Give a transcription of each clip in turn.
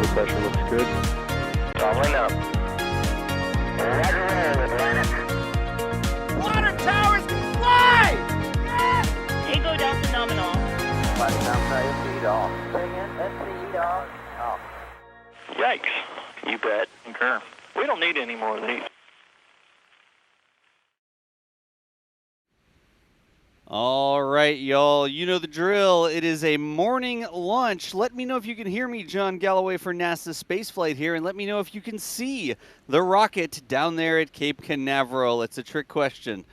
pressure looks good. Doubling up. Roger, roll, Atlantic. Water towers can fly! Yes! Tango Delta nominal. Flight down, feed off. Bring in, feed off. Off. Yikes. You bet. Okay. We don't need any more of these. All right, y'all, you know the drill. It is a morning launch. Let me know if you can hear me, John Galloway for NASASpaceflight here, and let me know if you can see the rocket down there at Cape Canaveral. It's a trick question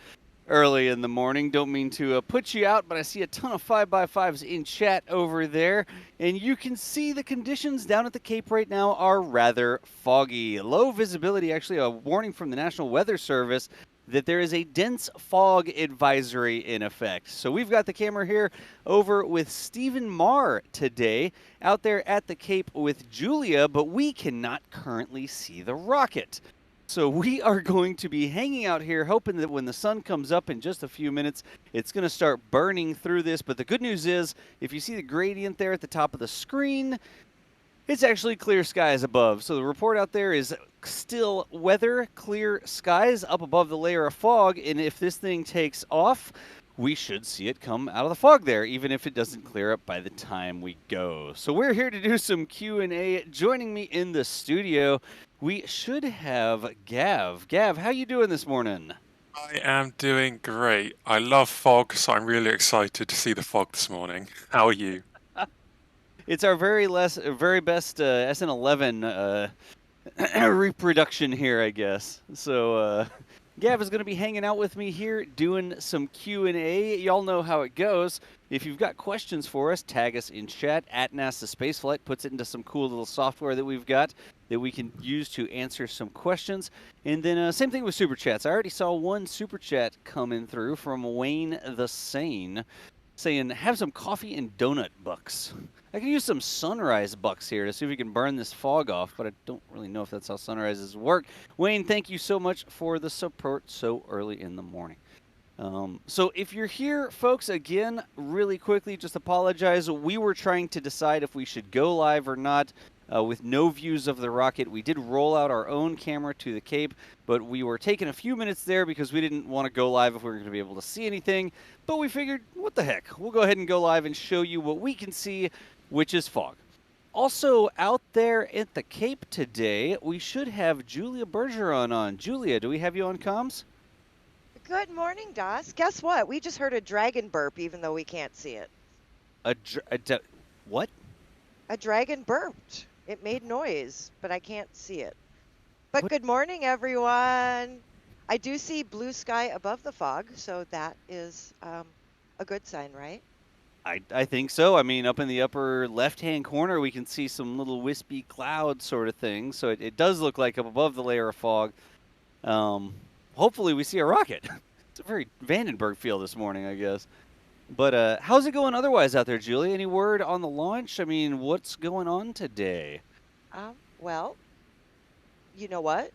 early in the morning. Don't mean to put you out, but I see a ton of 5x5s in chat over there, and you can see the conditions down at the Cape right now are rather foggy. Low visibility, actually a warning from the National Weather Service that there is a dense fog advisory in effect. So we've got the camera here over with Stephen Marr today, out there at the Cape with Julia, but we cannot currently see the rocket. So we are going to be hanging out here hoping that when the sun comes up in just a few minutes, it's going to start burning through this. But the good news is, if you see the gradient there at the top of the screen, it's actually clear skies above. So the report out there is still weather, clear skies up above the layer of fog. And if this thing takes off, we should see it come out of the fog there, even if it doesn't clear up by the time we go. So we're here to do some Q&A. Joining me in the studio, we should have Gav. Gav, how you doing this morning? I am doing great. I love fog, so I'm really excited to see the fog this morning. How are you? It's our very best SN11 reproduction here, I guess. So Gav is going to be hanging out with me here doing some Q&A. Y'all know how it goes. If you've got questions for us, tag us in chat at NASASpaceflight. Puts it into some cool little software that we've got that we can use to answer some questions. And then same thing with Super Chats. I already saw one Super Chat coming through from Wayne the Sane saying, have some coffee and donut bucks. I can use some sunrise bucks here to see if we can burn this fog off, but I don't really know if that's how sunrises work. Wayne, thank you so much for the support so early in the morning. So if you're here, folks, again, really quickly, just apologize. We were trying to decide if we should go live or not with no views of the rocket. We did roll out our own camera to the Cape, but we were taking a few minutes there because we didn't want to go live if we were going to be able to see anything. But we figured, what the heck? We'll go ahead and go live and show you what we can see, which is fog. Also, out there at the Cape today, we should have Julia Bergeron on. Julia, do we have you on comms? Good morning, Doss. Guess what? We just heard a dragon burp, even though we can't see it. What? A dragon burped. It made noise, but I can't see it. But what? Good morning, everyone. I do see blue sky above the fog, so that is a good sign, right? I think so. I mean, up in the upper left-hand corner, we can see some little wispy cloud sort of thing. So it does look like up above the layer of fog. Hopefully we see a rocket. It's a very Vandenberg feel this morning, I guess. But how's it going otherwise out there, Julie? Any word on the launch? I mean, what's going on today? Well, you know what?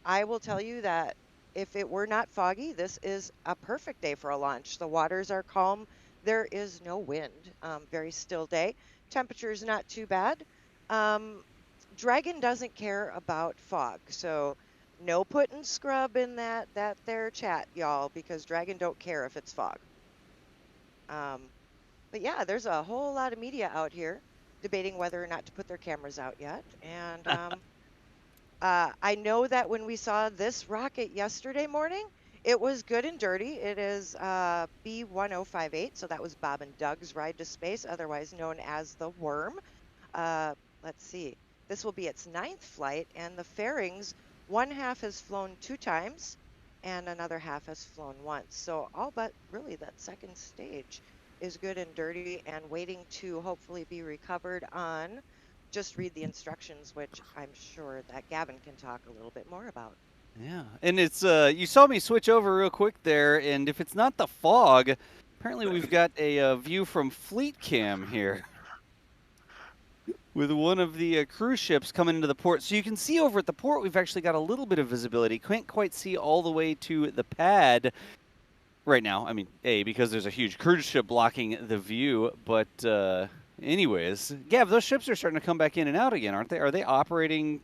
I will tell you that if it were not foggy, this is a perfect day for a launch. The waters are calm. There is no wind. Very still day. Temperature's not too bad. Dragon doesn't care about fog, so no putting scrub in that there chat, y'all, because Dragon don't care if it's fog. But yeah, there's a whole lot of media out here debating whether or not to put their cameras out yet. And I know that when we saw this rocket yesterday morning, it was good and dirty. It is B1058, so that was Bob and Doug's ride to space, otherwise known as the Worm. Let's see. This will be its 9th flight, and the fairings, one half has flown 2 times, and another half has flown once. So all but really that second stage is good and dirty and waiting to hopefully be recovered on. Just read the instructions, which I'm sure that Gavin can talk a little bit more about. Yeah, and it's you saw me switch over real quick there, and if it's not the fog, apparently we've got a view from Fleet Cam here with one of the cruise ships coming into the port. So you can see over at the port, we've actually got a little bit of visibility. Can't quite see all the way to the pad right now. I mean, because there's a huge cruise ship blocking the view, but Anyways, Gav, those ships are starting to come back in and out again, aren't they? Are they operating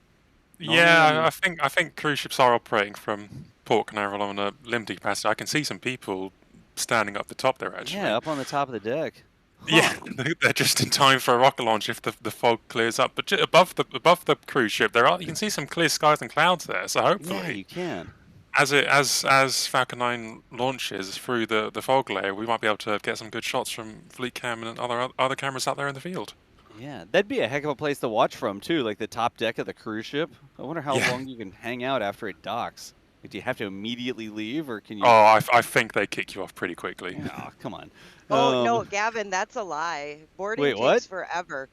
normally? Yeah, I think cruise ships are operating from Port Canaveral on a limited capacity. I can see some people standing up the top there actually. Yeah, up on the top of the deck. Yeah, they're just in time for a rocket launch if the fog clears up. But above the cruise ship, you can see some clear skies and clouds there. So hopefully, Yeah, you can. as Falcon 9 launches through the fog layer, we might be able to get some good shots from Fleet Cam and other cameras out there in the field. Yeah, that'd be a heck of a place to watch from too, like the top deck of the cruise ship. I wonder how Yeah. long you can hang out after it docks. Like, do you have to immediately leave, or can you? Oh, I think they kick you off pretty quickly. Oh, come on. Oh, no, Gavin, that's a lie. Boarding Wait, takes what? forever.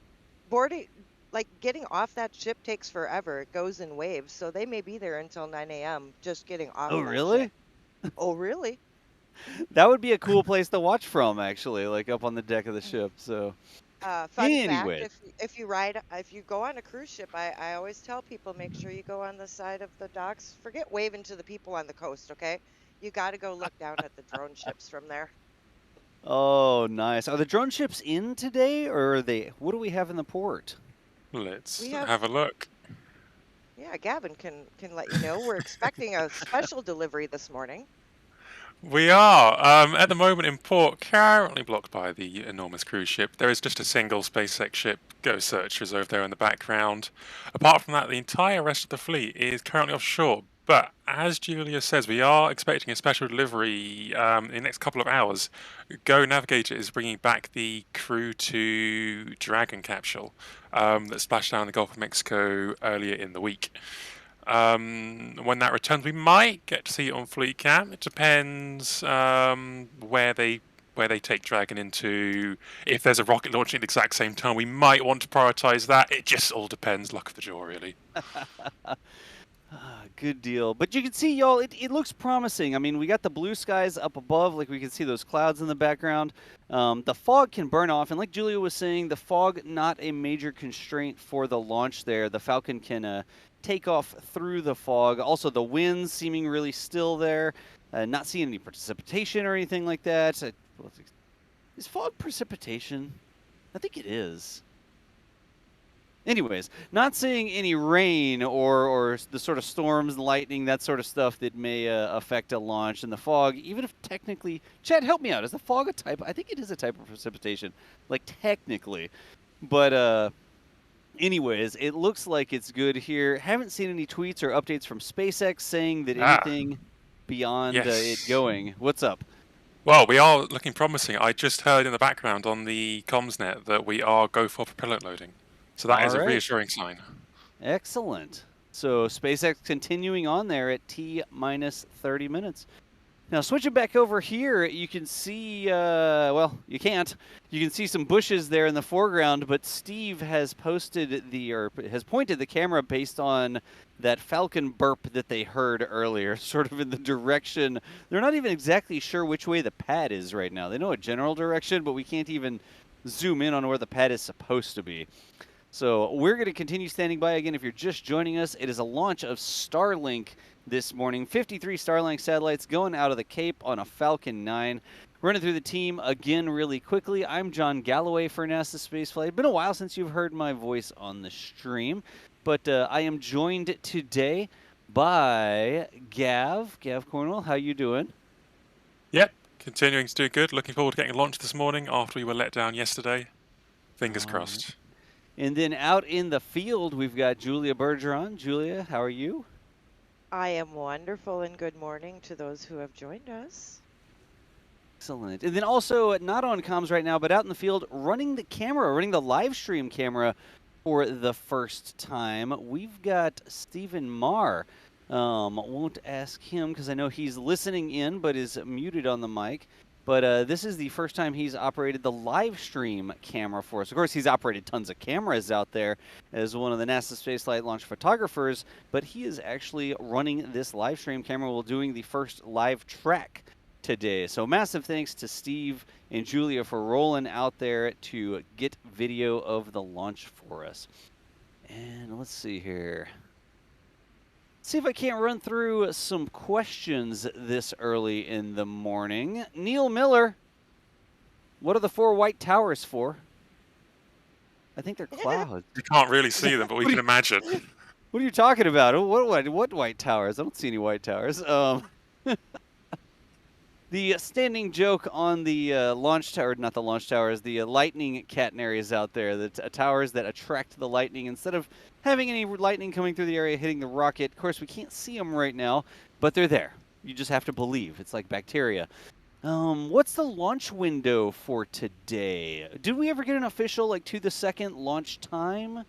Boarding, like getting off that ship takes forever. It goes in waves, so they may be there until 9 a.m. just getting off. Oh, that really? ship. Oh, really? That would be a cool place to watch from, actually, like up on the deck of the ship. So, Fun Anyways. fact: if you go on a cruise ship, I always tell people make sure you go on the side of the docks. Forget waving to the people on the coast, okay? You got to go look down at the drone ships from there. oh, nice. Are the drone ships in today, or are they? What do we have in the port? Let's We have- have a look. Yeah, Gavin can let you know. We're expecting a special delivery this morning. We are, at the moment in port, currently blocked by the enormous cruise ship. There is just a single SpaceX ship, Ghost Searchers, over there in the background. Apart from that, the entire rest of the fleet is currently offshore. But as Julia says, we are expecting a special delivery in the next couple of hours. Go Navigator is bringing back the Crew 2 Dragon capsule that splashed down in the Gulf of Mexico earlier in the week. When that returns, we might get to see it on Fleet Cam. It depends where they take Dragon into. If there's a rocket launching at the exact same time, we might want to prioritize that. It just all depends. Luck of the draw, really. Good deal. But you can see, y'all, it looks promising. I mean, we got the blue skies up above, like we can see those clouds in the background. The fog can burn off, and like Julia was saying, the fog not a major constraint for the launch there. The Falcon can take off through the fog. Also, the winds seeming really still there. Not seeing any precipitation or anything like that. Is fog precipitation? I think it is. Anyways, not seeing any rain or the sort of storms and lightning, that sort of stuff that may affect a launch. And the fog, even if technically... Chad, help me out. Is the fog a type? I think it is a type of precipitation, like technically. But anyways, it looks like it's good here. Haven't seen any tweets or updates from SpaceX saying that anything beyond it going. What's up? Well, we are looking promising. I just heard in the background on the comms net that we are go for propellant loading. So that is a reassuring sign. Excellent. So SpaceX continuing on there at T-minus 30 minutes. Now switching back over here, you can see, well, you can't. You can see some bushes there in the foreground, but Steve has pointed the camera based on that Falcon burp that they heard earlier, sort of in the direction. They're not even exactly sure which way the pad is right now. They know a general direction, but we can't even zoom in on where the pad is supposed to be. So we're going to continue standing by. Again, if you're just joining us, it is a launch of Starlink this morning. 53 Starlink satellites going out of the Cape on a Falcon 9. Running through the team again really quickly. I'm John Galloway for NASASpaceflight. Been a while since you've heard my voice on the stream, but I am joined today by Gav Cornwell. How you doing? Yep, continuing to do good. Looking forward to getting a launch this morning after we were let down yesterday. Fingers crossed. And then out in the field, we've got Julia Bergeron. Julia, how are you? I am wonderful, and good morning to those who have joined us. Excellent. And then also, not on comms right now, but out in the field, running the live stream camera for the first time. We've got Stephen Marr. Won't ask him because I know he's listening in, but is muted on the mic. But this is the first time he's operated the live stream camera for us. Of course, he's operated tons of cameras out there as one of the NASA Spaceflight launch photographers, but he is actually running this live stream camera while doing the first live track today. So massive thanks to Steve and Julia for rolling out there to get video of the launch for us. And let's see here. See if I can't run through some questions this early in the morning. Neil Miller, what are the 4 white towers for? I think they're clouds. You can't really see them, but we can imagine. What are you talking about? What white towers? I don't see any white towers. The standing joke on the launch tower, not the launch towers, the lightning catenaries out there, the towers that attract the lightning. Instead of having any lightning coming through the area hitting the rocket, of course, we can't see them right now, but they're there. You just have to believe. It's like bacteria. What's the launch window for today? Did we ever get an official, like, to the second launch time?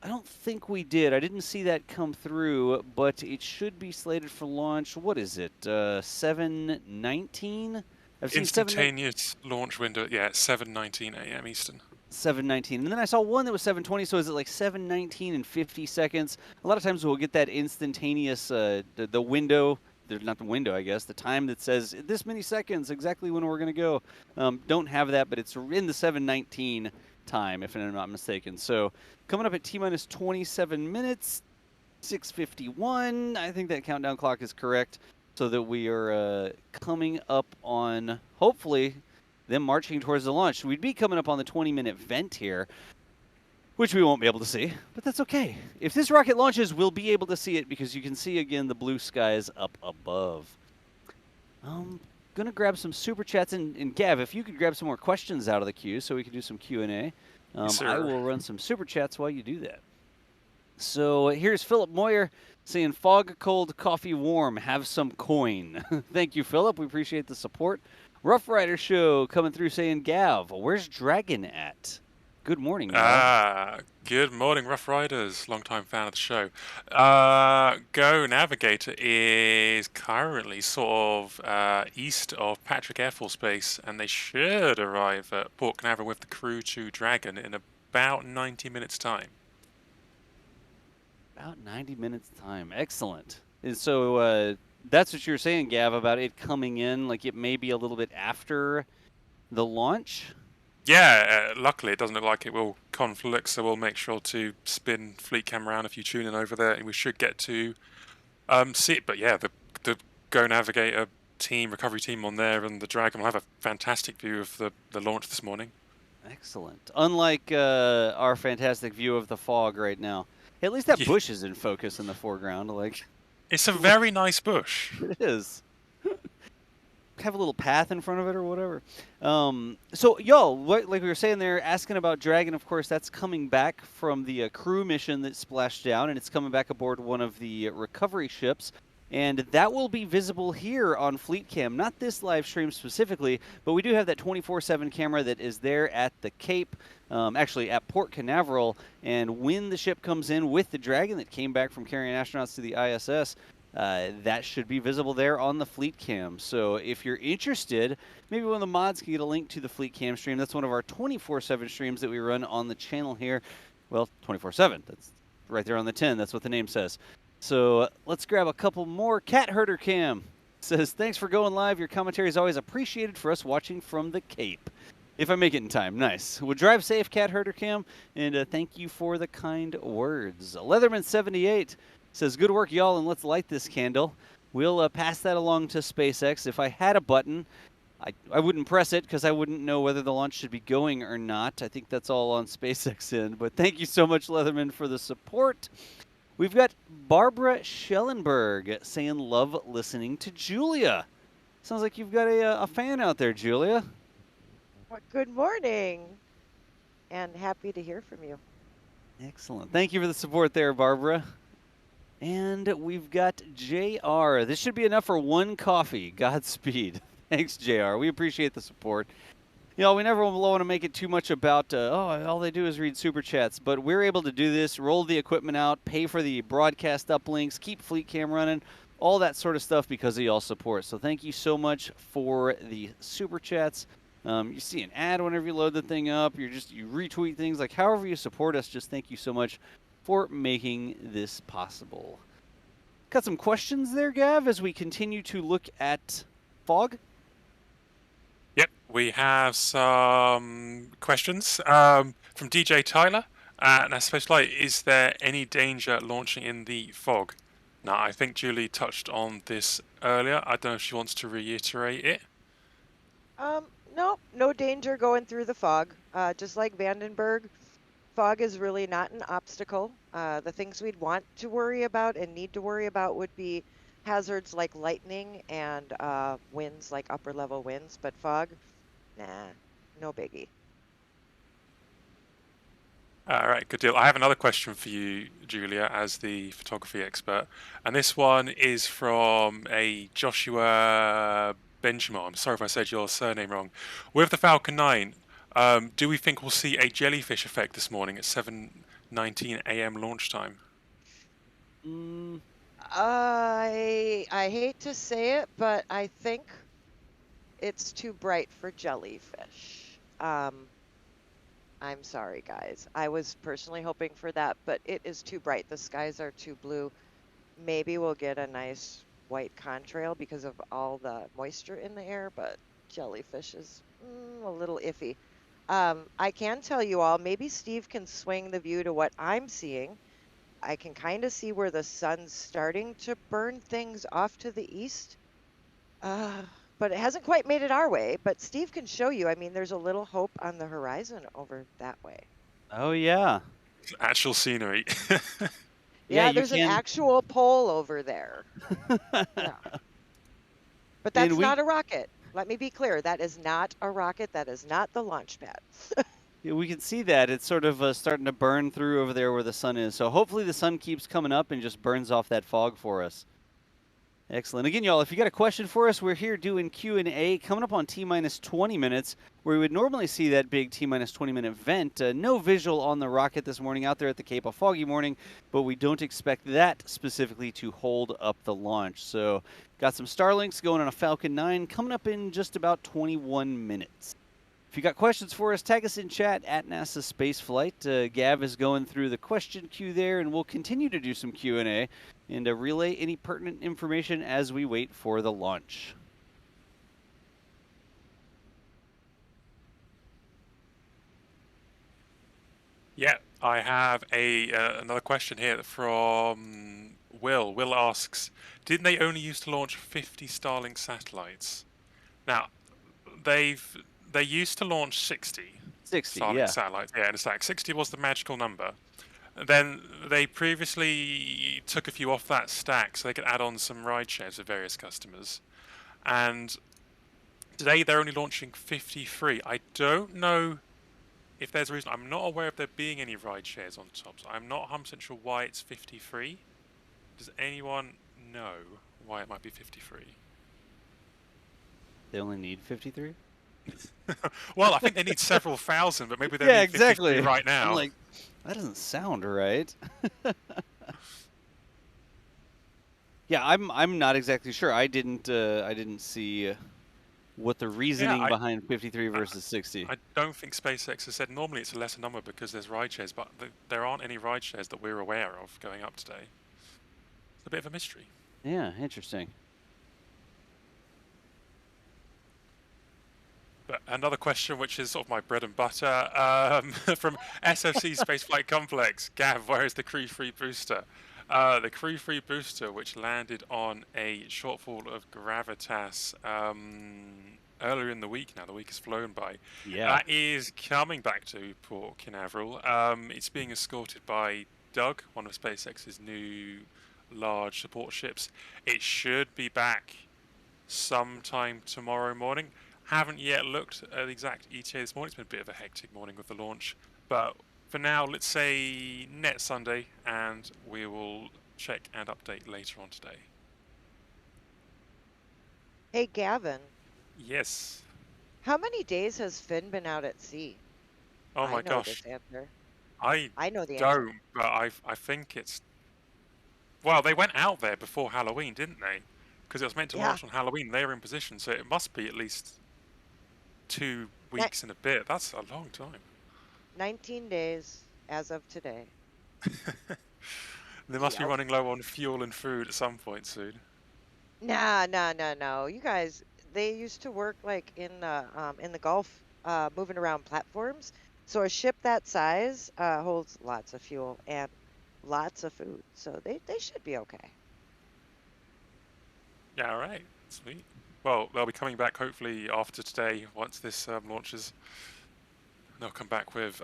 I don't think we did. I didn't see that come through, but it should be slated for launch. What is it? 7:19? I've seen Instantaneous launch window, yeah, 7:19 a.m. Eastern. 7:19. And then I saw one that was 7:20, so is it like 7:19 and 50 seconds? A lot of times we'll get that instantaneous, the window, not the window, I guess, the time that says this many seconds, exactly when we're going to go. Don't have that, but it's in the 7:19 time, if I'm not mistaken. So coming up at T-minus 27 minutes, 6:51. I think that countdown clock is correct, so that we are coming up on, hopefully, them marching towards the launch. We'd be coming up on the 20-minute vent here, which we won't be able to see, but that's okay. If this rocket launches, we'll be able to see it because you can see, again, the blue skies up above. Gonna grab some super chats, and Gav, if you could grab some more questions out of the queue so we can do some Q&A. Yes, I will run some super chats while you do that. So here's Philip Moyer saying, fog cold, coffee warm, have some coin. Thank you, Philip. We appreciate the support. Rough Rider Show coming through saying, Gav, where's Dragon at? Good morning, Gav. Good morning, Rough Riders. Long-time fan of the show. Go Navigator is currently sort of east of Patrick Air Force Base, and they should arrive at Port Canaveral with the crew to Dragon in about 90 minutes' time. About 90 minutes' time. Excellent. And so that's what you were saying, Gav, about it coming in, like it may be a little bit after the launch? Yeah, luckily it doesn't look like it will conflict, so we'll make sure to spin fleet cam around if you tune in over there, and we should get to see it. But yeah, the Go Navigator team, recovery team on there, and the Dragon will have a fantastic view of the launch this morning. Excellent. Unlike our fantastic view of the fog right now. At least that bush is in focus in the foreground. Like, it's a very nice bush. It is. Have a little path in front of it or whatever. So, y'all, like we were saying there, asking about Dragon, of course, that's coming back from the crew mission that splashed down, and it's coming back aboard one of the recovery ships. And that will be visible here on Fleet Cam, not this live stream specifically, but we do have that 24/7 camera that is there at the Cape, actually at Port Canaveral. And when the ship comes in with the Dragon that came back from carrying astronauts to the ISS, that should be visible there on the Fleet Cam. So if you're interested, maybe one of the mods can get a link to the Fleet Cam stream. That's one of our 24/7 streams that we run on the channel here. Well, 24/7. That's right there on the 10. That's what the name says. So let's grab a couple more. Cat Herder Cam says, thanks for going live. Your commentary is always appreciated for us watching from the Cape. If I make it in time. Nice. Well, drive safe, Cat Herder Cam, and thank you for the kind words. Leatherman78 says, good work, y'all, and let's light this candle. We'll pass that along to SpaceX. If I had a button, I wouldn't press it because I wouldn't know whether the launch should be going or not. I think that's all on SpaceX end. But thank you so much, Leatherman, for the support. We've got Barbara Schellenberg saying, love listening to Julia. Sounds like you've got a fan out there, Julia. Well, good morning, and happy to hear from you. Excellent. Thank you for the support there, Barbara. And we've got JR. This should be enough for one coffee. Godspeed. Thanks, JR. We appreciate the support. You know, we never want to make it too much about, all they do is read super chats, but we're able to do this, roll the equipment out, pay for the broadcast uplinks, keep Fleet Cam running, all that sort of stuff because of y'all's support. So thank you so much for the super chats. You see an ad whenever you load the thing up. You retweet things. Like, however you support us, just thank you so much for making this possible. Got some questions there, Gav, as we continue to look at fog? Yep, we have some questions from DJ Tyler at NASASpaceflight. Is there any danger launching in the fog? Now, I think Julie touched on this earlier. I don't know if she wants to reiterate it. No danger going through the fog. Just like Vandenberg, fog is really not an obstacle. The things we'd want to worry about and need to worry about would be hazards like lightning and winds, like upper level winds, but fog, nah, no biggie. All right, good deal. I have another question for you, Julia, as the photography expert. And this one is from a Joshua Benjamin. I'm sorry if I said your surname wrong. With the Falcon 9, do we think we'll see a jellyfish effect this morning at 7:19 a.m. launch time? I hate to say it, but I think it's too bright for jellyfish. I'm sorry, guys. I was personally hoping for that, but it is too bright. The skies are too blue. Maybe we'll get a nice white contrail because of all the moisture in the air, but jellyfish is a little iffy. I can tell you all, maybe Steve can swing the view to what I'm seeing. I can kind of see where the sun's starting to burn things off to the east. But it hasn't quite made it our way. But Steve can show you. I mean, there's a little hope on the horizon over that way. Oh, yeah. Actual scenery. Yeah, Yeah, you there's an can. actual pole over there. Yeah. But that's not a rocket. Let me be clear. That is not a rocket. That is not the launch pad. Yeah, we can see that. It's sort of starting to burn through over there where the sun is. So hopefully the sun keeps coming up and just burns off that fog for us. Excellent. Again, y'all, if you got a question for us, we're here doing Q&A coming up on T-minus 20 minutes, where we would normally see that big T-minus 20-minute vent. No visual on the rocket this morning out there at the Cape, a foggy morning, but we don't expect that specifically to hold up the launch. So got some Starlinks going on a Falcon 9 coming up in just about 21 minutes. If you got questions for us, tag us in chat at NASASpaceflight. Gav is going through the question queue there, and we'll continue to do some Q&A and relay any pertinent information as we wait for the launch. Yeah, I have another question here from Will. Will asks, didn't they only used to launch 50 Starlink satellites? Now, they used to launch 60 Starlink yeah. satellites. Yeah, in a stack. 60 was the magical number. Then they previously took a few off that stack so they could add on some ride shares with various customers. And today they're only launching 53. I don't know if there's a reason. I'm not aware of there being any ride shares on top. So I'm not 100% sure why it's 53. Does anyone know why it might be 53? They only need 53? Well, I think they need several thousand, but maybe they yeah, need exactly. 53 right now. I'm like, that doesn't sound right. Yeah, I'm not exactly sure. I didn't see what the reasoning behind 53 versus 60. I don't think SpaceX has said normally it's a lesser number because there's ride shares, but there aren't any ride shares that we're aware of going up today. It's a bit of a mystery. Yeah, interesting. But another question, which is sort of my bread and butter, from SFC Spaceflight Complex. Gav, where is the crew-free booster? The crew-free booster, which landed on a shortfall of gravitas earlier in the week. Now the week has flown by. Yeah. That is coming back to Port Canaveral. It's being escorted by Doug, one of SpaceX's new large support ships. It should be back sometime tomorrow morning. Haven't yet looked at the exact ETA this morning. It's been a bit of a hectic morning with the launch. But for now, let's say net Sunday, and we will check and update later on today. Hey, Gavin. Yes. How many days has Finn been out at sea? Oh my I know gosh. this answer. I know the don't, answer. but I think it's... Well, they went out there before Halloween, didn't they? Because it was meant to launch on Halloween. They were in position, so it must be at least 2 weeks and a bit. That's a long time. 19 days as of today. They must be running low on fuel and food at some point soon. Nah. You guys, they used to work like in the Gulf, moving around platforms. So a ship that size holds lots of fuel and lots of food. So they should be okay. Yeah, all right. Sweet. Well, they'll be coming back hopefully after today once this launches. They'll come back with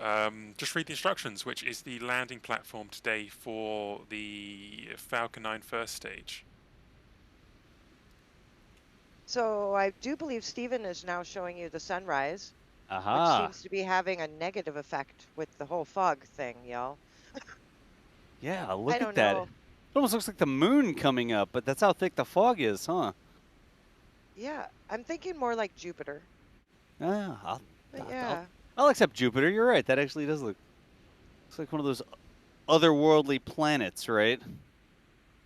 just read the instructions, which is the landing platform today for the Falcon 9 first stage. So I do believe Stephen is now showing you the sunrise, which Aha. seems to be having a negative effect with the whole fog thing, y'all. Yeah, I look don't at that. know. It almost looks like the moon coming up, but that's how thick the fog is, huh? Yeah, I'm thinking more like Jupiter. Ah, But I'll, yeah, I'll accept Jupiter. You're right. That actually does looks like one of those otherworldly planets, right?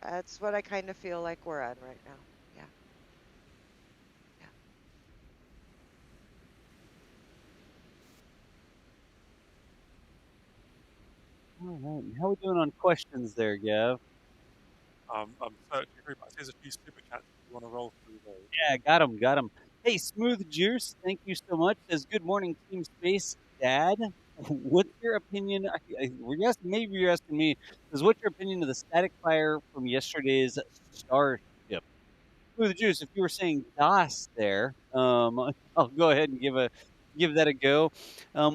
that's what I kind of feel like we're on right now. Yeah. Yeah. All right. How we doing on questions there, Gav? I'm searching through, but there's a few super chats if you want to roll through those. Yeah, got him, got him. Hey, Smooth Juice, thank you so much. Says, good morning, Team Space Dad. What's your opinion? Maybe you're asking me. Says, what's your opinion of the static fire from yesterday's Starship? Smooth Juice, if you were saying DOS there, I'll go ahead and give that a go.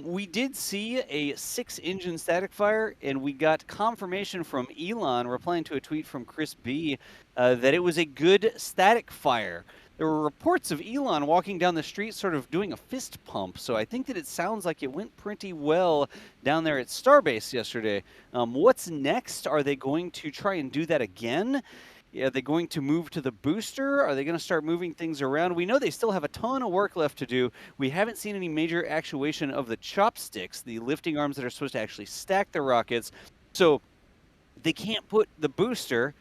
We did see a 6-engine static fire, and we got confirmation from Elon replying to a tweet from Chris B that it was a good static fire. There were reports of Elon walking down the street sort of doing a fist pump, so I think that it sounds like it went pretty well down there at Starbase yesterday. What's next? Are they going to try and do that again? Are they going to move to the booster? Are they going to start moving things around? We know they still have a ton of work left to do. We haven't seen any major actuation of the chopsticks, the lifting arms that are supposed to actually stack the rockets. So they can't put the booster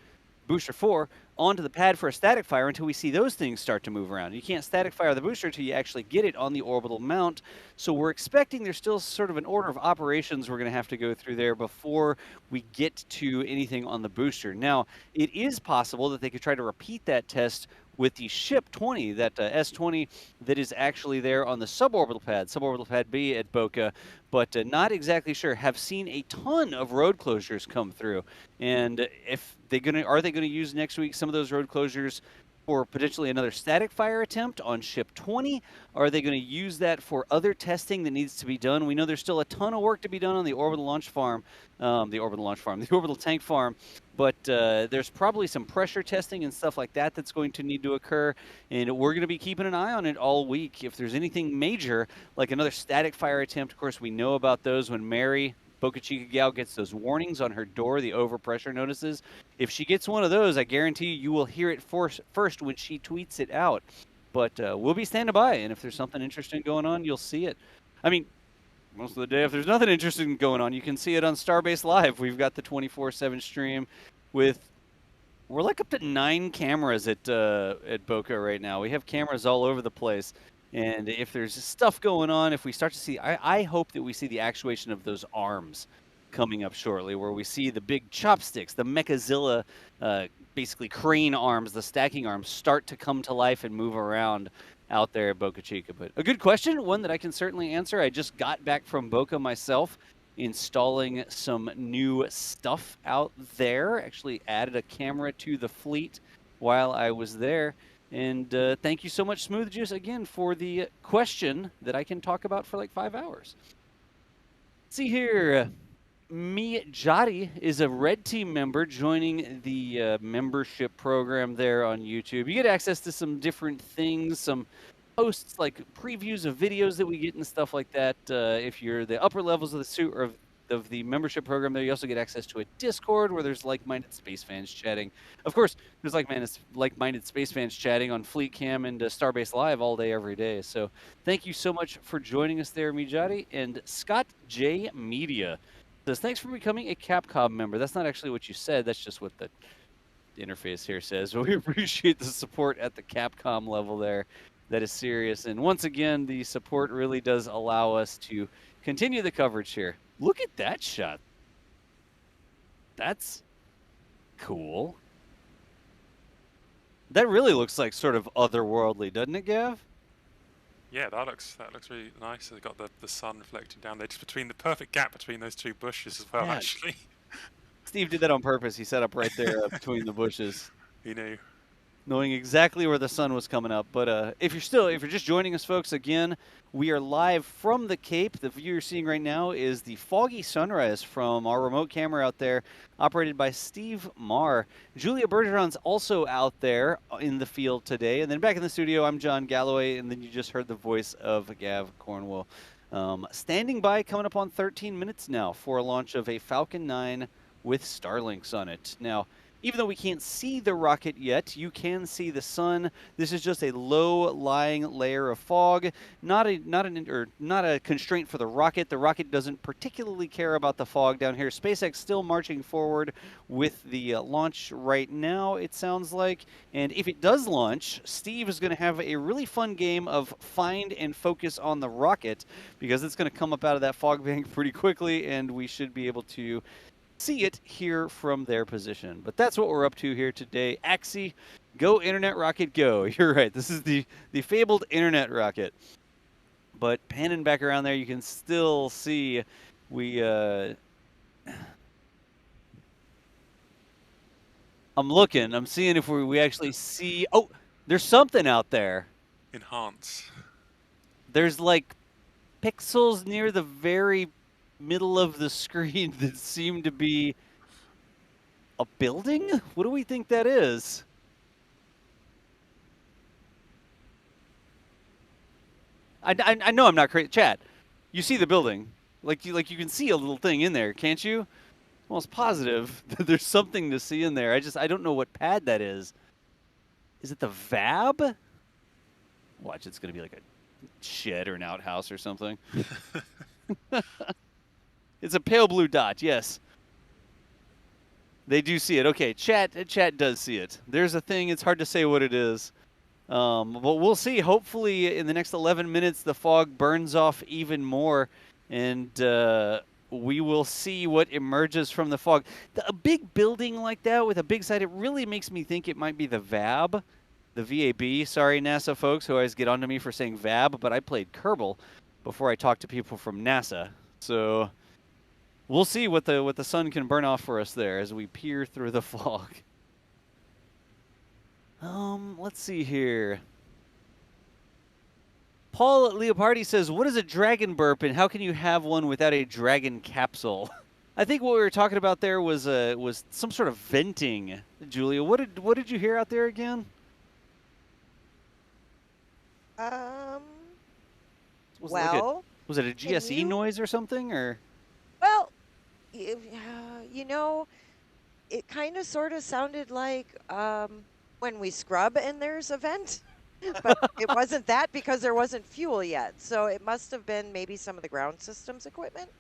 4, onto the pad for a static fire until we see those things start to move around. You can't static fire the booster until you actually get it on the orbital mount. So we're expecting there's still sort of an order of operations we're going to have to go through there before we get to anything on the booster. Now, it is possible that they could try to repeat that test with the Ship 20, that S-20 that is actually there on the suborbital pad B at Boca, but not exactly sure. Have seen a ton of road closures come through, and are they gonna use next week some of those road closures for potentially another static fire attempt on Ship 20? Are they going to use that for other testing that needs to be done? We know there's still a ton of work to be done on the orbital tank farm, but there's probably some pressure testing and stuff like that that's going to need to occur, and we're going to be keeping an eye on it all week. If there's anything major, like another static fire attempt, of course, we know about those when Mary Boca Chica gal gets those warnings on her door, the overpressure notices. If she gets one of those, I guarantee you will hear it first when she tweets it out. But we'll be standing by, and if there's something interesting going on, you'll see it. I mean, most of the day, if there's nothing interesting going on, you can see it on Starbase Live. We've got the 24/7 stream with, we're like up to 9 cameras at Boca right now. We have cameras all over the place. And if there's stuff going on, if we start to see, I hope that we see the actuation of those arms coming up shortly, where we see the big chopsticks, the Mechazilla, basically crane arms, the stacking arms, start to come to life and move around out there at Boca Chica. But a good question, one that I can certainly answer. I just got back from Boca myself, installing some new stuff out there. Actually added a camera to the fleet while I was there. And thank you so much, Smooth Juice, again, for the question that I can talk about for like 5 hours. Let's see here. Jati is a Red Team member joining the membership program there on YouTube. You get access to some different things, some posts like previews of videos that we get and stuff like that. If you're the upper levels of the suit or of the membership program there, you also get access to a Discord where there's like-minded space fans chatting. Of course, there's like-minded space fans chatting on Fleet Cam and Starbase Live all day, every day. So thank you so much for joining us there, Mijati. And Scott J. Media says, thanks for becoming a Capcom member. That's not actually what you said. That's just what the interface here says. But we appreciate the support at the Capcom level there. That is serious. And once again, the support really does allow us to continue the coverage here. Look at that shot. That's cool. That really looks like sort of otherworldly, doesn't it, Gav? Yeah, that looks really nice. They've got the sun reflecting down there, just between the perfect gap between those two bushes as well, Yeah. actually. Steve did that on purpose. He set up right there between the bushes. He knew. knowing exactly where the sun was coming up. But if you're just joining us, folks, again, we are live from the Cape. The view you're seeing right now is the foggy sunrise from our remote camera out there, operated by Steve Marr. Julia Bergeron's also out there in the field today. And then back in the studio, I'm John Galloway, and then you just heard the voice of Gav Cornwell. Standing by, coming up on 13 minutes now for a launch of a Falcon 9 with Starlinks on it. Now, even though we can't see the rocket yet, you can see the sun. This is just a low-lying layer of fog, not a constraint for the rocket. The rocket doesn't particularly care about the fog down here. SpaceX still marching forward with the launch right now, it sounds like. And if it does launch, Steve is going to have a really fun game of find and focus on the rocket, because it's going to come up out of that fog bank pretty quickly, and we should be able to see it here from their position. But that's what we're up to here today. Axie, go internet rocket, go. You're right. This is the fabled internet rocket. But panning back around there, you can still see I'm looking. I'm seeing if we actually see. Oh, there's something out there. Enhance. There's like pixels near the very middle of the screen that seem to be a building? What do we think that is? I know I'm not crazy. Chat, you see the building. Like you can see a little thing in there, can't you? Almost positive that there's something to see in there. I don't know what pad that is. Is it the VAB? Watch, it's going to be like a shed or an outhouse or something. It's a pale blue dot, yes. They do see it. Okay, chat does see it. There's a thing. It's hard to say what it is. But we'll see. Hopefully in the next 11 minutes, the fog burns off even more, and we will see what emerges from the fog. A big building like that with a big side, it really makes me think it might be the VAB, the VAB. Sorry, NASA folks who always get onto me for saying VAB, but I played Kerbal before I talked to people from NASA. So we'll see what the sun can burn off for us there as we peer through the fog. Let's see here. Paul Leopardi says, what is a dragon burp and how can you have one without a dragon capsule? I think what we were talking about there was some sort of venting. Julia, what did you hear out there again? Was it a GSE noise or something, or? Well, you know, it kind of sort of sounded like when we scrub and there's a vent, but it wasn't that because there wasn't fuel yet. So it must have been maybe some of the ground systems equipment.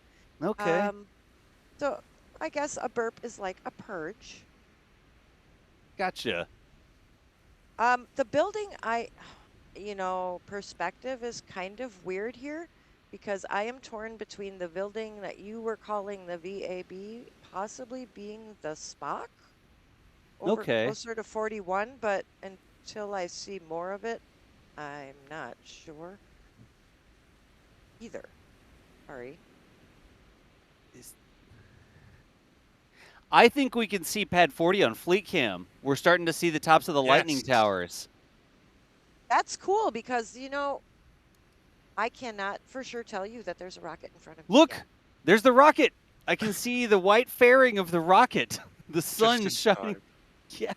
Okay. So I guess a burp is like a purge. Gotcha. The building, perspective is kind of weird here because I am torn between the building that you were calling the VAB possibly being the Spock over closer to 41, but until I see more of it, I'm not sure either. Sorry. I think we can see pad 40 on Fleet Cam. We're starting to see the tops of the lightning towers. That's cool because, I cannot for sure tell you that there's a rocket in front of me. Look, there's the rocket. I can see the white fairing of the rocket. The sun shining. Yeah.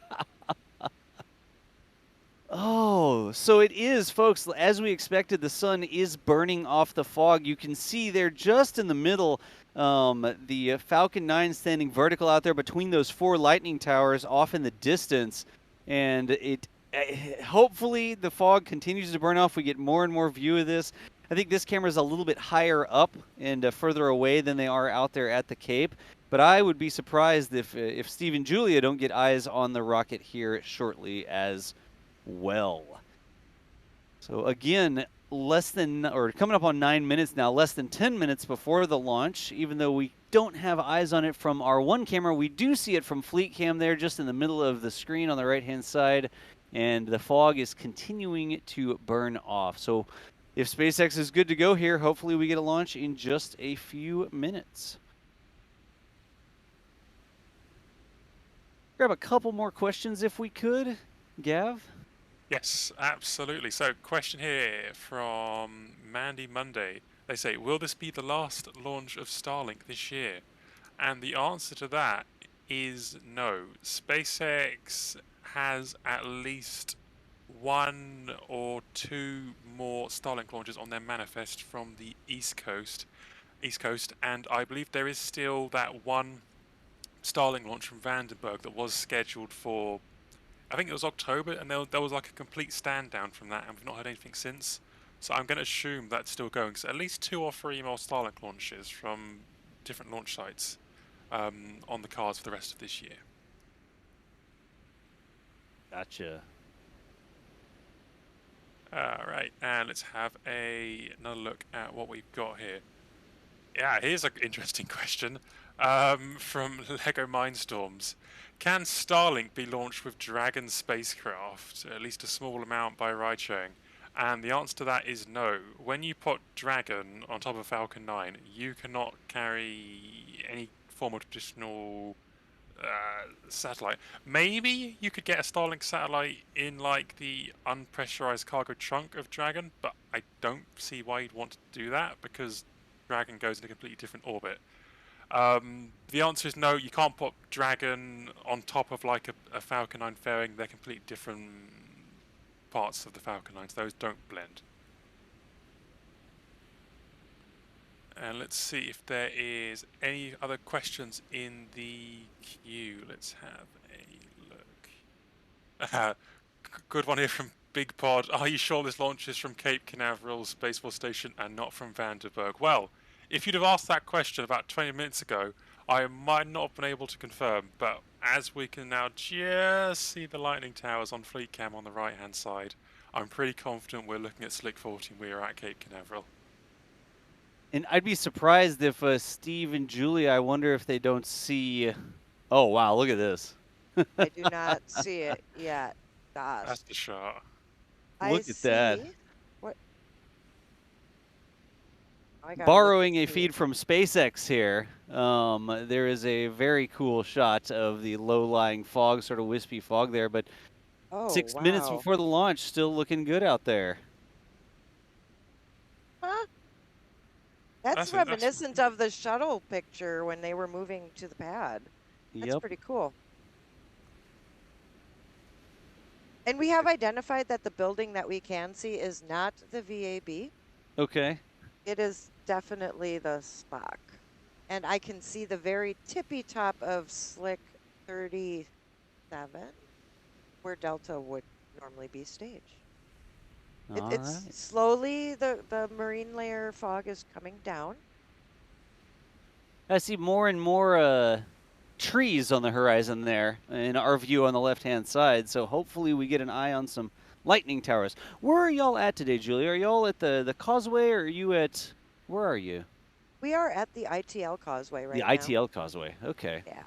Oh, so it is, folks. As we expected, the sun is burning off the fog. You can see there just in the middle the Falcon 9 standing vertical out there between those 4 lightning towers off in the distance. And hopefully the fog continues to burn off. We get more and more view of this. I think this camera is a little bit higher up and further away than they are out there at the Cape. But I would be surprised if Steve and Julia don't get eyes on the rocket here shortly as well. So again, coming up on 9 minutes now, less than 10 minutes before the launch. Even though we don't have eyes on it from our one camera, we do see it from Fleet Cam there just in the middle of the screen on the right-hand side. And the fog is continuing to burn off. So if SpaceX is good to go here, hopefully we get a launch in just a few minutes. Grab a couple more questions if we could. Gav? Yes, absolutely. So, question here from Mandy Monday. They say, will this be the last launch of Starlink this year? And the answer to that is no. SpaceX has at least 1 or 2 more Starlink launches on their manifest from the East Coast, and I believe there is still that one Starlink launch from Vandenberg that was scheduled for, I think it was October, and there was like a complete stand down from that, and we've not heard anything since. So I'm going to assume that's still going. So at least 2 or 3 more Starlink launches from different launch sites on the cards for the rest of this year. Gotcha. All right, and let's have another look at what we've got here. Yeah, here's an interesting question from Lego Mindstorms. Can Starlink be launched with Dragon spacecraft, at least a small amount by ride-sharing? And the answer to that is no. When you put Dragon on top of Falcon 9, you cannot carry any form of traditional satellite. Maybe you could get a Starlink satellite in like the unpressurized cargo trunk of Dragon, but I don't see why you'd want to do that because Dragon goes in a completely different orbit. The answer is no, you can't put Dragon on top of like a Falcon 9 fairing. They're completely different parts of the Falcon 9s. Those don't blend. And let's see if there is any other questions in the queue. Let's have a look. Good one here from Big Pod. Are you sure this launch is from Cape Canaveral Space Force Station and not from Vandenberg? Well, if you'd have asked that question about 20 minutes ago, I might not have been able to confirm, but as we can now just see the lightning towers on Fleet Cam on the right-hand side, I'm pretty confident we're looking at Slick 14. We are at Cape Canaveral. And I'd be surprised if Steve and Julia, I wonder if they don't see... Oh, wow, look at this. I do not see it yet. Gosh. That's the shot. Look at that. What? Borrowing a feed from SpaceX here, there is a very cool shot of the low-lying fog, sort of wispy fog there, but 6 minutes before the launch, still looking good out there. Huh? That's reminiscent of the shuttle picture when they were moving to the pad. That's pretty cool. And we have identified that the building that we can see is not the VAB. Okay. It is definitely the Spock. And I can see the very tippy top of Slick 37, where Delta would normally be staged. It's slowly, the marine layer fog is coming down. I see more and more trees on the horizon there in our view on the left-hand side, so hopefully we get an eye on some lightning towers. Where are y'all at today, Julia? Are y'all at the causeway, or are you at... Where are you? We are at the ITL causeway right now. The ITL causeway, okay. Yeah.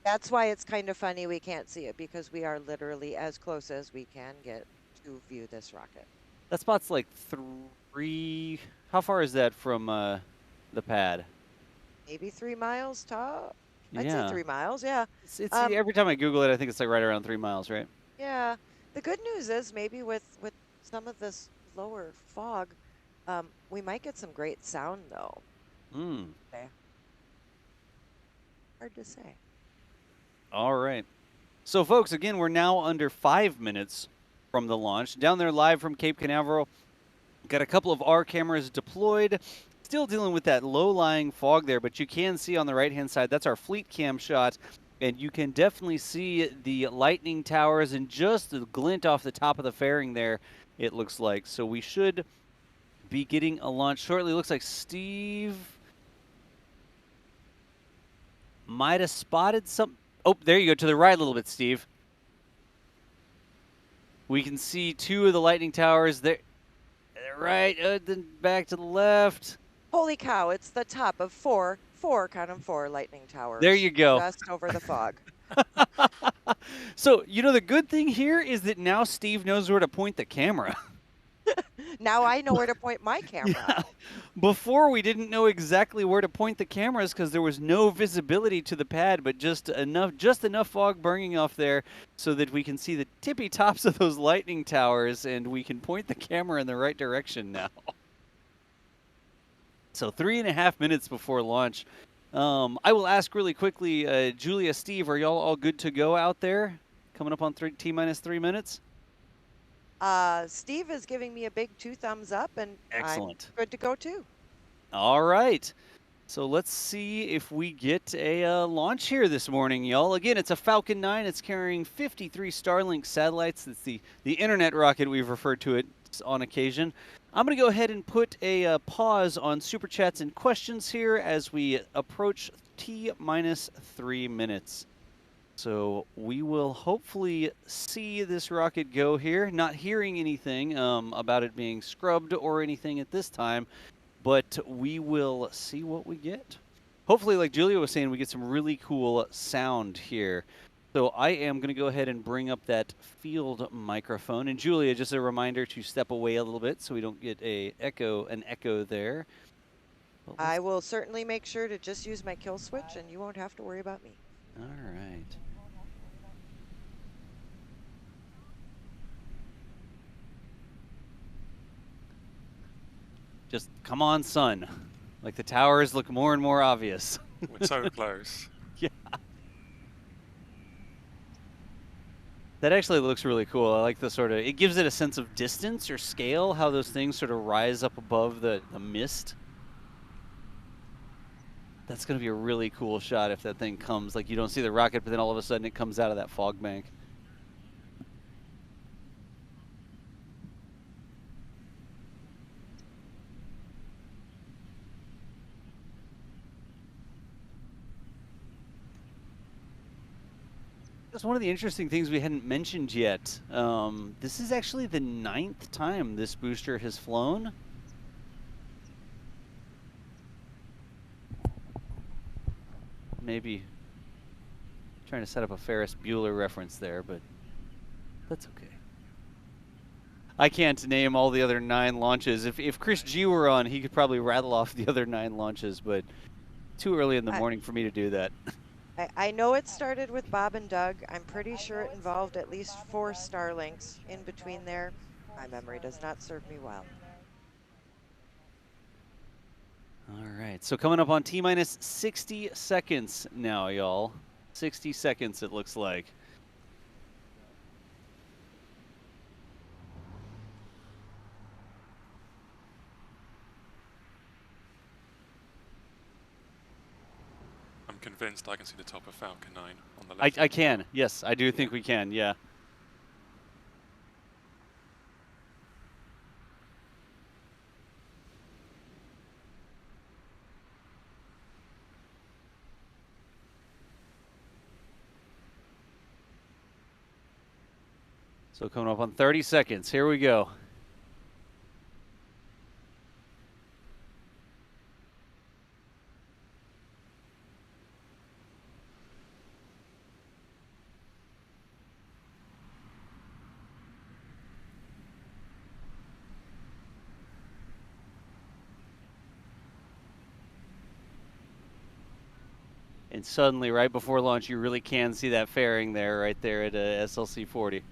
That's why it's kind of funny we can't see it, because we are literally as close as we can get to view this rocket. That spot's like 3... How far is that from the pad? Maybe 3 miles top? Yeah. I'd say 3 miles, yeah. It's every time I Google it, I think it's like right around 3 miles, right? Yeah. The good news is maybe with some of this lower fog, we might get some great sound, though. Okay. Hard to say. All right. So, folks, again, we're now under 5 minutes from the launch. Down there live from Cape Canaveral. Got a couple of R cameras deployed. Still dealing with that low-lying fog there, but you can see on the right-hand side, that's our fleet cam shot. And you can definitely see the lightning towers and just the glint off the top of the fairing there, it looks like. So we should be getting a launch shortly. Looks like Steve might have spotted some. Oh, there you go, to the right a little bit, Steve. We can see 2 of the lightning towers there. Right, then back to the left. Holy cow, it's the top of four lightning towers. There you go. Just over the fog. So, you know, the good thing here is that now Steve knows where to point the camera. Now I know where to point my camera. Yeah. Before we didn't know exactly where to point the cameras because there was no visibility to the pad, but just enough fog burning off there so that we can see the tippy tops of those lightning towers and we can point the camera in the right direction now. So 3.5 minutes before launch. I will ask really quickly, Julia, Steve, are y'all all good to go out there? Coming up on T-minus 3 minutes? Steve is giving me a big 2 thumbs up, and Excellent. I'm good to go too. All right. So let's see if we get a launch here this morning, y'all. Again, it's a Falcon 9. It's carrying 53 Starlink satellites. It's the internet rocket we've referred to it on occasion. I'm going to go ahead and put a pause on Super Chats and questions here as we approach T-minus 3 minutes. So we will hopefully see this rocket go here. Not hearing anything about it being scrubbed or anything at this time, but we will see what we get. Hopefully, like Julia was saying, we get some really cool sound here. So I am going to go ahead and bring up that field microphone. And Julia, just a reminder to step away a little bit so we don't get an echo there. I will certainly make sure to just use my kill switch, and you won't have to worry about me. All right. Just come on, sun. Like the towers look more and more obvious. We're so close. Yeah. That actually looks really cool. I like the sort of, it gives it a sense of distance or scale, how those things sort of rise up above the mist. That's going to be a really cool shot if that thing comes. Like you don't see the rocket, but then all of a sudden it comes out of that fog bank. That's one of the interesting things we hadn't mentioned yet. This is actually the 9th time this booster has flown. Maybe trying to set up a Ferris Bueller reference there, but that's okay. I can't name all the other 9 launches. If Chris G were on, he could probably rattle off the other 9 launches, but too early in the morning for me to do that. I know it started with Bob and Doug. I'm pretty sure it involved at least 4 Starlinks in between there. My memory does not serve me well. All right, so coming up on T-minus 60 seconds now, y'all. 60 seconds, it looks like. I'm convinced I can see the top of Falcon 9 on the left. I can, yes, I do think we can, yeah. So coming up on 30 seconds, here we go. And suddenly, right before launch, you really can see that fairing there, right there at SLC 40.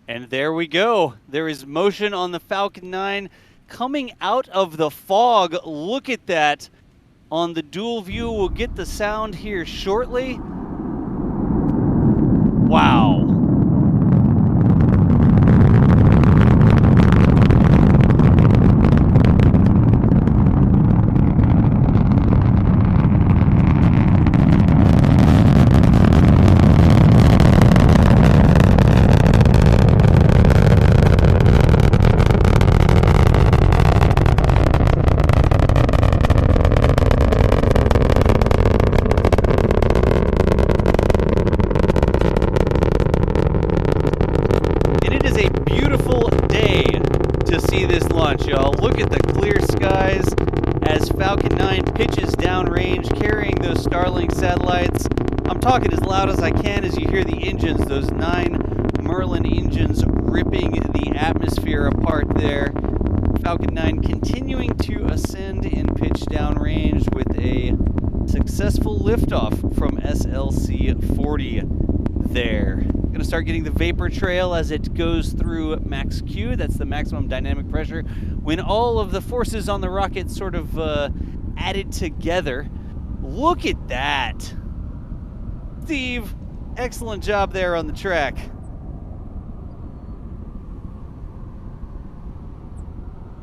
And there we go. There is motion on the Falcon 9 coming out of the fog. Look at that. On the dual view, we'll get the sound here shortly. Wow. pitches downrange, carrying those Starlink satellites. I'm talking as loud as I can as you hear the engines, those 9 Merlin engines ripping the atmosphere apart there. Falcon 9 continuing to ascend and pitch downrange with a successful liftoff from SLC-40 there. Going to start getting the vapor trail as it goes through max Q. That's the maximum dynamic pressure. When all of the forces on the rocket sort of added together. Look at that. Steve, excellent job there on the track.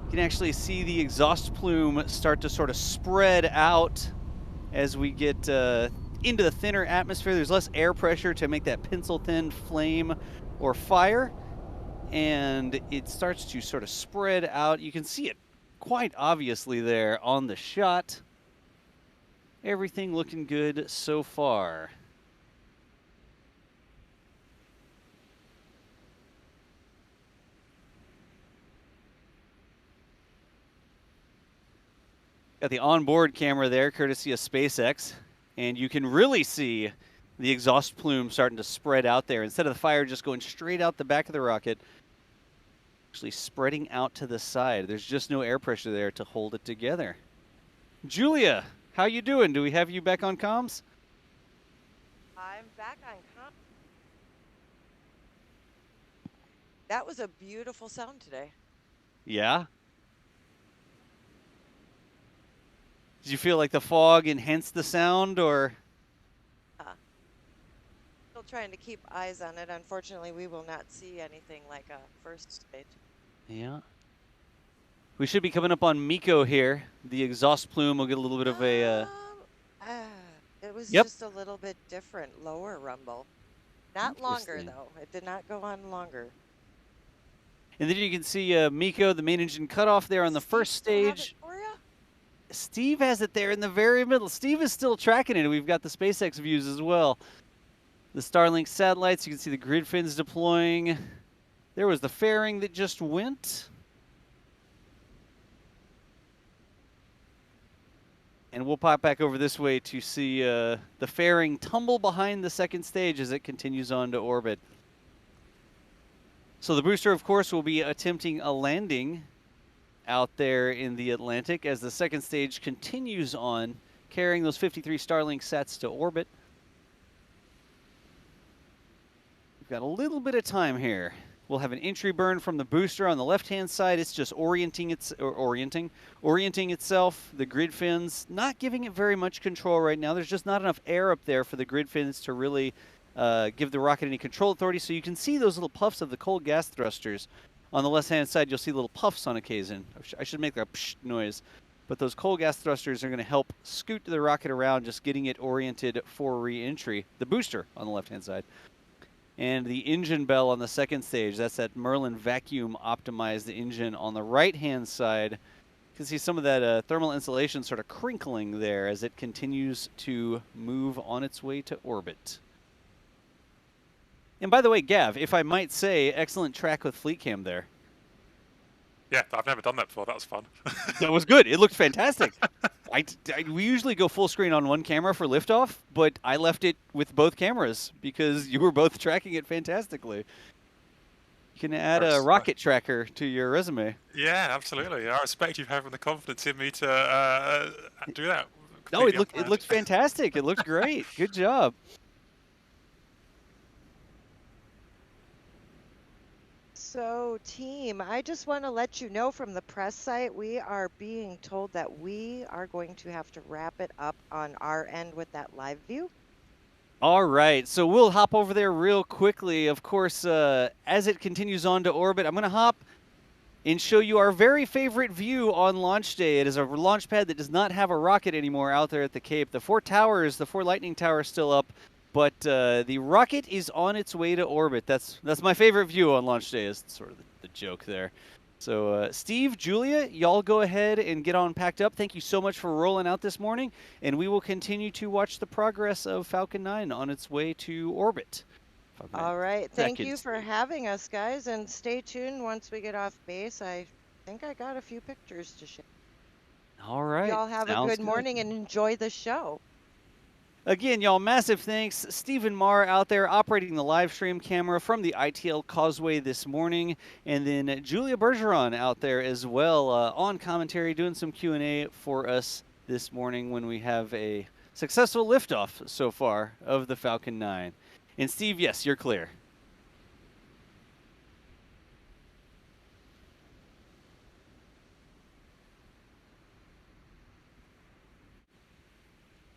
You can actually see the exhaust plume start to sort of spread out as we get into the thinner atmosphere. There's less air pressure to make that pencil-thin flame or fire, and it starts to sort of spread out. You can see it quite obviously there on the shot. Everything looking good so far. Got the onboard camera there, courtesy of SpaceX, and you can really see the exhaust plume starting to spread out there. Instead of the fire just going straight out the back of the rocket, actually spreading out to the side. There's just no air pressure there to hold it together. Julia, how you doing? Do we have you back on comms? I'm back on comms. That was a beautiful sound today. Yeah? Did you feel like the fog enhanced the sound, or? Still trying to keep eyes on it. Unfortunately, we will not see anything like a first stage. Yeah. We should be coming up on Miko here. The exhaust plume will get a little bit of a... It was Yep. just a little bit different, lower rumble. Not longer, Interesting. though. It did not go on longer. And then you can see Miko, the main engine cutoff there on the first Steve, still have stage. it for ya? Steve has it there in the very middle. Steve is still tracking it. We've got the SpaceX views as well. The Starlink satellites, you can see the grid fins deploying. There was the fairing that just went. And we'll pop back over this way to see the fairing tumble behind the second stage as it continues on to orbit. So the booster, of course, will be attempting a landing out there in the Atlantic as the second stage continues on, carrying those 53 Starlink sats to orbit. We've got a little bit of time here. We'll have an entry burn from the booster on the left-hand side. It's just orienting itself. The grid fins, not giving it very much control right now. There's just not enough air up there for the grid fins to really give the rocket any control authority. So you can see those little puffs of the cold gas thrusters. On the left-hand side, you'll see little puffs on occasion. I should make a psh noise. But those cold gas thrusters are going to help scoot the rocket around, just getting it oriented for re-entry. The booster on the left-hand side. And the engine bell on the second stage, that's that Merlin vacuum optimized engine on the right-hand side. You can see some of that thermal insulation sort of crinkling there as it continues to move on its way to orbit. And by the way, Gav, if I might say, excellent track with fleet cam there. Yeah, I've never done that before. That was fun. That was good. It looked fantastic. We usually go full screen on one camera for liftoff, but I left it with both cameras because you were both tracking it fantastically. You can add a rocket tracker to your resume. Yeah, absolutely. I respect you having the confidence in me to do that. No, it looked fantastic. It looked great. Good job. So, team, I just want to let you know from the press site, we are being told that we are going to have to wrap it up on our end with that live view. All right, so we'll hop over there real quickly. Of course, as it continues on to orbit, I'm going to hop and show you our very favorite view on launch day. It is a launch pad that does not have a rocket anymore out there at the Cape. The 4 towers, the 4 Lightning towers still up. But the rocket is on its way to orbit. That's my favorite view on launch day, is sort of the joke there. So Steve, Julia, y'all go ahead and get on packed up. Thank you so much for rolling out this morning. And we will continue to watch the progress of Falcon 9 on its way to orbit. All right. Thank you for having us, guys. And stay tuned once we get off base. I think I got a few pictures to share. All right. Y'all have a Sounds good morning and enjoy the show. Again, y'all, massive thanks. Stephen Marr out there operating the live stream camera from the ITL Causeway this morning. And then Julia Bergeron out there as well on commentary doing some Q&A for us this morning when we have a successful liftoff so far of the Falcon 9. And Steve, yes, you're clear.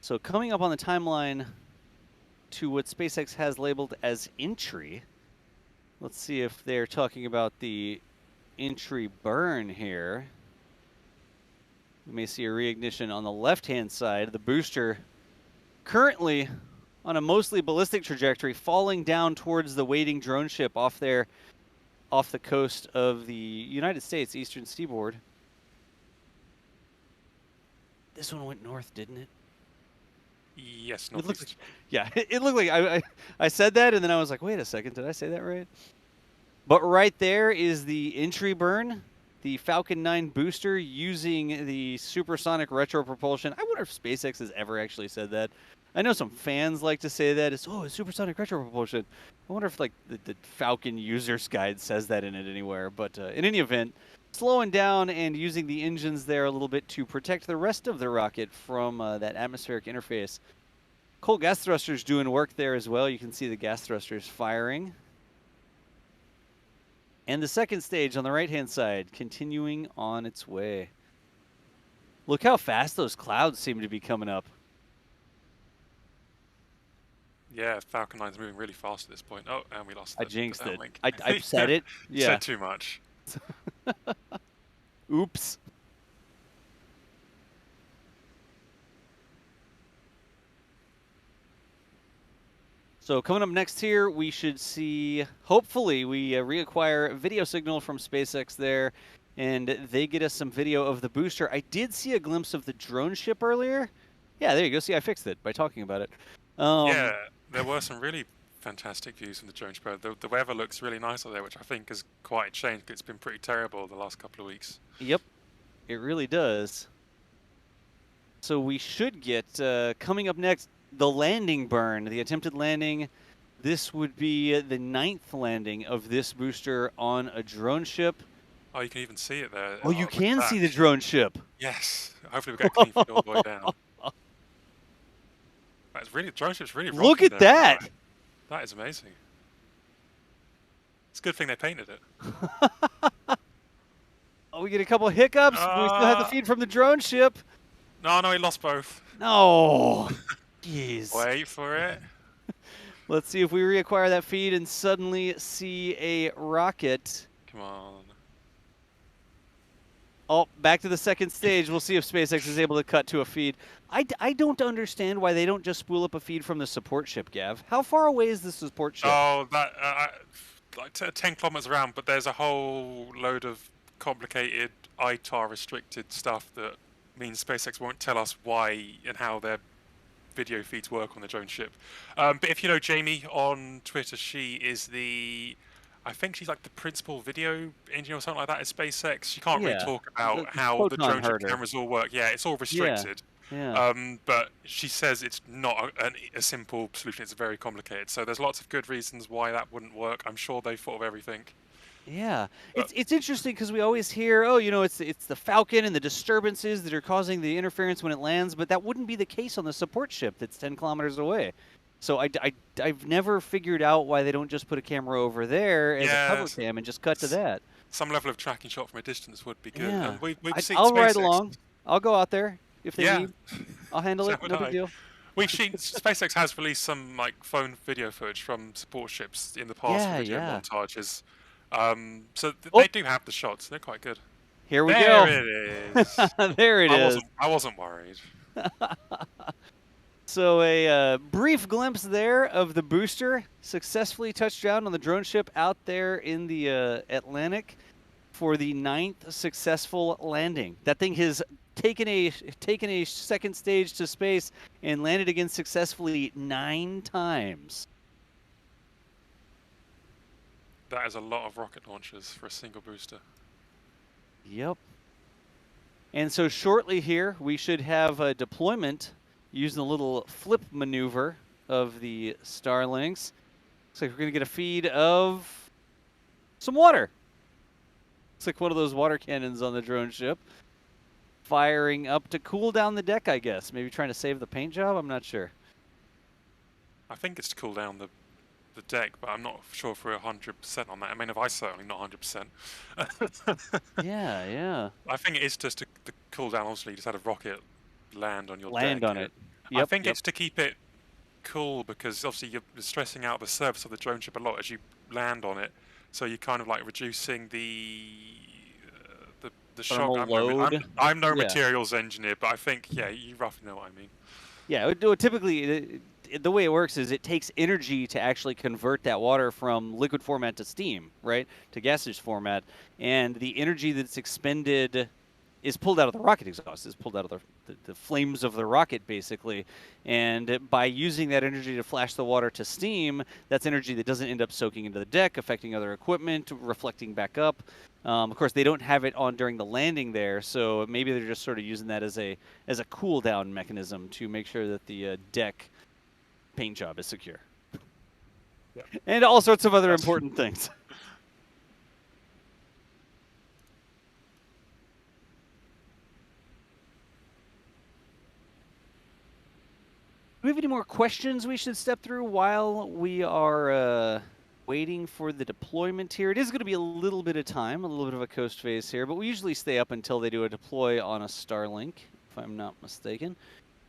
So coming up on the timeline to what SpaceX has labeled as entry, let's see if they're talking about the entry burn here. We may see a reignition on the left-hand side. The booster currently on a mostly ballistic trajectory, falling down towards the waiting drone ship off there, off the coast of the United States eastern seaboard. This one went north, didn't it? Yes, It looked northeast. like, yeah, it looked like I said that, and then I was like, wait a second, did I say that right? But right there is the entry burn, the Falcon 9 booster using the supersonic retro propulsion. I wonder if SpaceX has ever actually said that. I know some fans like to say that. It's supersonic retro propulsion. I wonder if like the Falcon user's guide says that in it anywhere. But in any event, slowing down and using the engines there a little bit to protect the rest of the rocket from that atmospheric interface. Cold gas thrusters doing work there as well. You can see the gas thrusters firing. And the second stage on the right-hand side continuing on its way. Look how fast those clouds seem to be coming up. Yeah, Falcon 9's moving really fast at this point. Oh, and we lost I the jinxed it. link. I said it. Yeah. Said too much. Oops. So coming up next here, we should see, hopefully, we reacquire video signal from SpaceX there, and they get us some video of the booster. I did see a glimpse of the drone ship earlier. Yeah, there you go. See, I fixed it by talking about it. Yeah, there were some really fantastic views from the drone ship. The weather looks really nice out there, which I think has quite changed. It's been pretty terrible the last couple of weeks. Yep, it really does. So we should get, coming up next, the landing burn, the attempted landing. This would be the 9th landing of this booster on a drone ship. Oh, you can even see it there. Oh, you look at can that. see the drone ship. Yes. Hopefully we get a clean feed all the way down. That's really, the drone ship's really Look rocking at there. that. That is amazing. It's a good thing they painted it. Oh, we get a couple hiccups. But we still have the feed from the drone ship. No, he lost both. No. Jeez. Wait for it. Let's see if we reacquire that feed and suddenly see a rocket. Come on. Oh, back to the second stage. We'll see if SpaceX is able to cut to a feed. I don't understand why they don't just spool up a feed from the support ship, Gav. How far away is the support ship? Oh, that like 10 kilometers around, but there's a whole load of complicated ITAR restricted stuff that means SpaceX won't tell us why and how their video feeds work on the drone ship. But if you know Jamie on Twitter, she is I think she's like the principal video engineer or something like that at SpaceX. She can't really talk about how the drone ship cameras all work. Yeah, it's all restricted. Yeah. But she says it's not a simple solution. It's very complicated. So there's lots of good reasons why that wouldn't work. I'm sure they thought of everything. Yeah, it's interesting because we always hear, oh, it's the Falcon and the disturbances that are causing the interference when it lands, but that wouldn't be the case on the support ship that's 10 kilometers away. So I've never figured out why they don't just put a camera over there as a cover cam and just cut to that. Some level of tracking shot from a distance would be good. Yeah. And we've seen I'll SpaceX. ride along. I'll go out there if they need. I'll handle So it. would No big I. deal. We've seen SpaceX has released some like phone video footage from support ships in the past for video montages. So they do have the shots. They're quite good. Here we there go. It is. There it is. I wasn't worried. So a brief glimpse there of the booster successfully touched down on the drone ship out there in the Atlantic for the 9th successful landing. That thing has taken a second stage to space and landed again successfully 9 times. That is a lot of rocket launches for a single booster. Yep. And so shortly here, we should have a deployment using the little flip maneuver of the Starlinks. Looks like we're going to get a feed of some water. Looks like one of those water cannons on the drone ship. Firing up to cool down the deck, I guess. Maybe trying to save the paint job? I'm not sure. I think it's to cool down the deck, but I'm not sure if we're 100% on that. I mean, if I certainly not 100%. Yeah, yeah. I think it is just to cool down. Obviously, you just had a rocket land on your Land deck. on it. I Yep, think yep. it's to keep it cool because obviously you're stressing out the surface of the drone ship a lot as you land on it. So you're kind of like reducing the shock. Load. I'm no Yeah. materials engineer, but I think, yeah, you roughly know what I mean. Yeah, typically the way it works is it takes energy to actually convert that water from liquid format to steam, right, to gaseous format, and the energy that's expended is pulled out of the rocket exhaust, is pulled out of the flames of the rocket, basically. And by using that energy to flash the water to steam, that's energy that doesn't end up soaking into the deck, affecting other equipment, reflecting back up. Of course, they don't have it on during the landing there, so maybe they're just sort of using that as a cool down mechanism to make sure that the deck paint job is secure. Yep. And all sorts of other important things. Do we have any more questions we should step through while we are waiting for the deployment here? It is going to be a little bit of time, a little bit of a coast phase here, but we usually stay up until they do a deploy on a Starlink, if I'm not mistaken.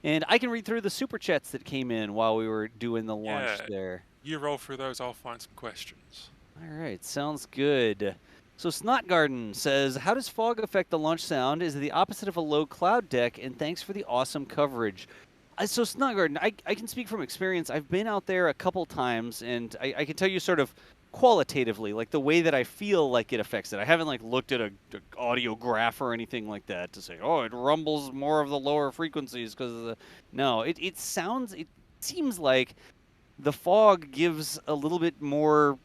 And I can read through the super chats that came in while we were doing the launch there. You roll through those, I'll find some questions. All right, sounds good. So Snotgarden says, how does fog affect the launch sound? Is it the opposite of a low cloud deck? And thanks for the awesome coverage. So Snotgarden, I can speak from experience. I've been out there a couple times, and I can tell you sort of qualitatively, like the way that I feel like it affects it. I haven't like looked at a audio graph or anything like that to say, oh, it rumbles more of the lower frequencies because of the... No, it seems like the fog gives a little bit more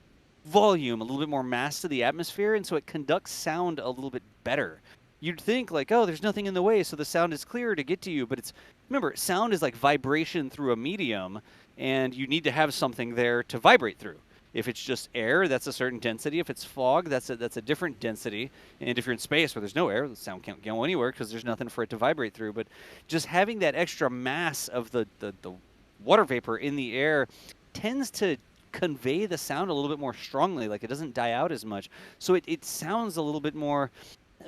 volume, a little bit more mass to the atmosphere, and so it conducts sound a little bit better. You'd think like, oh, there's nothing in the way, so the sound is clearer to get to you. But it's, remember, sound is like vibration through a medium, and you need to have something there to vibrate through. If it's just air, that's a certain density. If it's fog, that's a different density. And if you're in space where there's no air, the sound can't go anywhere because there's nothing for it to vibrate through. But just having that extra mass of the water vapor in the air tends to convey the sound a little bit more strongly, like it doesn't die out as much. So it sounds a little bit more...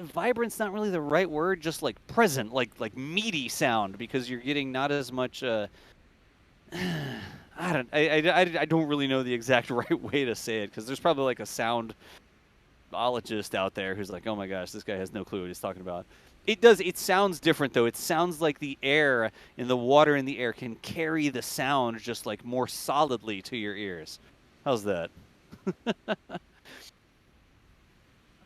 Vibrant's not really the right word, just like present, like meaty sound, because you're getting not as much. I don't really know the exact right way to say it, because there's probably like a soundologist out there who's like, oh my gosh, this guy has no clue what he's talking about. It sounds different though. It sounds like the air and the water in the air can carry the sound just like more solidly to your ears. How's that?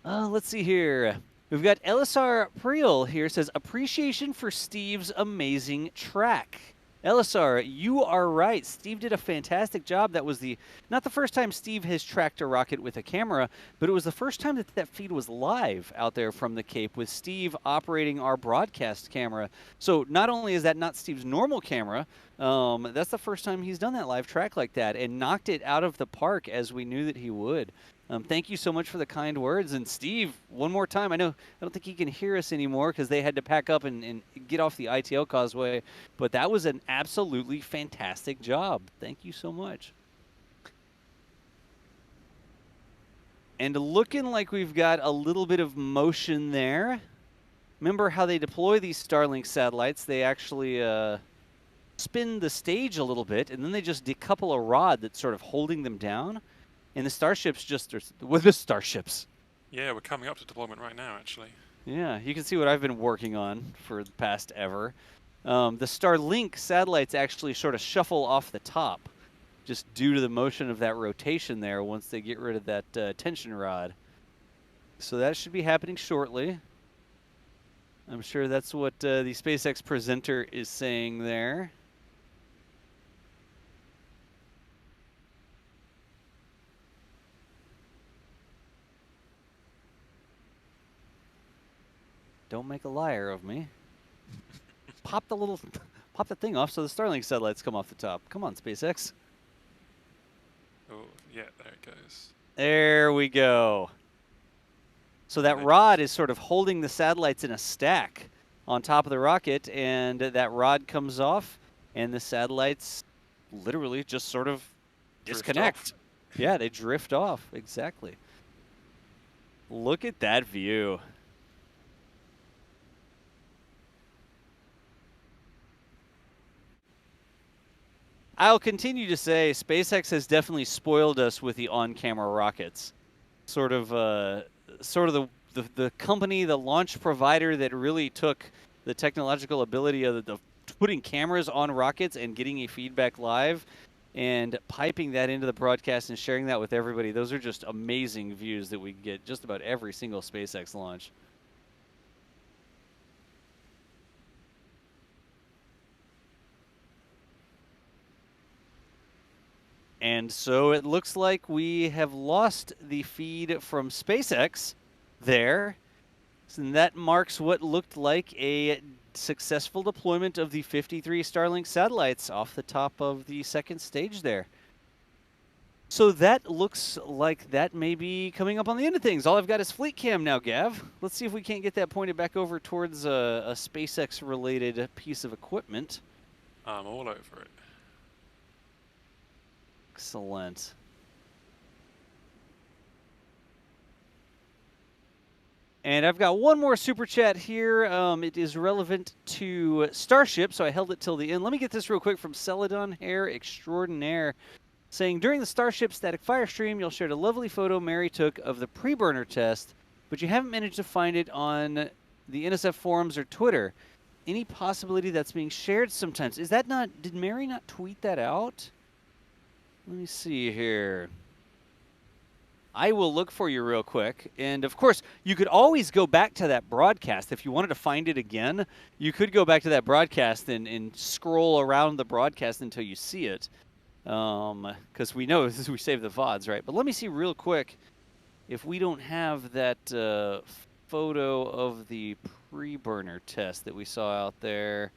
Let's see here. We've got Elisar Priel here, says, appreciation for Steve's amazing track. Elisar, you are right. Steve did a fantastic job. That was not the first time Steve has tracked a rocket with a camera, but it was the first time that feed was live out there from the Cape with Steve operating our broadcast camera. So not only is that not Steve's normal camera, that's the first time he's done that live track like that and knocked it out of the park as we knew that he would. Thank you so much for the kind words. And Steve, one more time, I don't think he can hear us anymore because they had to pack up and get off the ITL causeway, but that was an absolutely fantastic job. Thank you so much. And looking like we've got a little bit of motion there. Remember how they deploy these Starlink satellites? They actually spin the stage a little bit, and then they just decouple a rod that's sort of holding them down. And the Starships the Starships. Yeah, we're coming up to deployment right now, actually. Yeah, you can see what I've been working on for the past ever. The Starlink satellites actually sort of shuffle off the top, just due to the motion of that rotation there once they get rid of that tension rod. So that should be happening shortly. I'm sure that's what the SpaceX presenter is saying there. Don't make a liar of me. Pop the thing off so the Starlink satellites come off the top. Come on, SpaceX. Oh, yeah, there it goes. There we go. So that rod is sort of holding the satellites in a stack on top of the rocket, and that rod comes off, and the satellites literally just sort of disconnect. Yeah, they drift off. Exactly. Look at that view. I'll continue to say SpaceX has definitely spoiled us with the on-camera rockets. Sort of the company, the launch provider that really took the technological ability of the putting cameras on rockets and getting a feedback live and piping that into the broadcast and sharing that with everybody. Those are just amazing views that we get just about every single SpaceX launch. And so it looks like we have lost the feed from SpaceX there. And that marks what looked like a successful deployment of the 53 Starlink satellites off the top of the second stage there. So that looks like that may be coming up on the end of things. All I've got is fleet cam now, Gav. Let's see if we can't get that pointed back over towards a SpaceX-related piece of equipment. I'm all over it. Excellent. And I've got one more super chat here. It is relevant to Starship, so I held it till the end. Let me get this real quick from Celadon Hair Extraordinaire, saying, during the Starship static fire stream, you'll shared a lovely photo Mary took of the pre-burner test, but you haven't managed to find it on the NSF forums or Twitter. Any possibility that's being shared sometimes? Is that not, did Mary not tweet that out? Let me see here. I will look for you real quick. And of course, you could always go back to that broadcast. If you wanted to find it again, you could go back to that broadcast and scroll around the broadcast until you see it. Because we know this is, we save the VODs, right? But let me see real quick if we don't have that photo of the pre-burner test that we saw out there.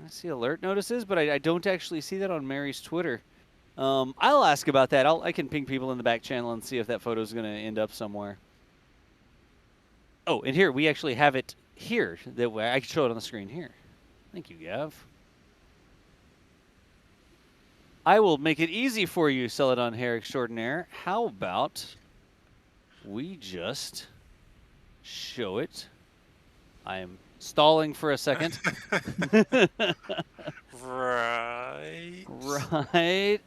I see alert notices, but I don't actually see that on Mary's Twitter. I'll ask about that. I can ping people in the back channel and see if that photo is going to end up somewhere. Oh, and here, we actually have it here. That way I can show it on the screen here. Thank you, Gav. I will make it easy for you, Celadon Hair Extraordinaire. How about we just show it? I am stalling for a second. Right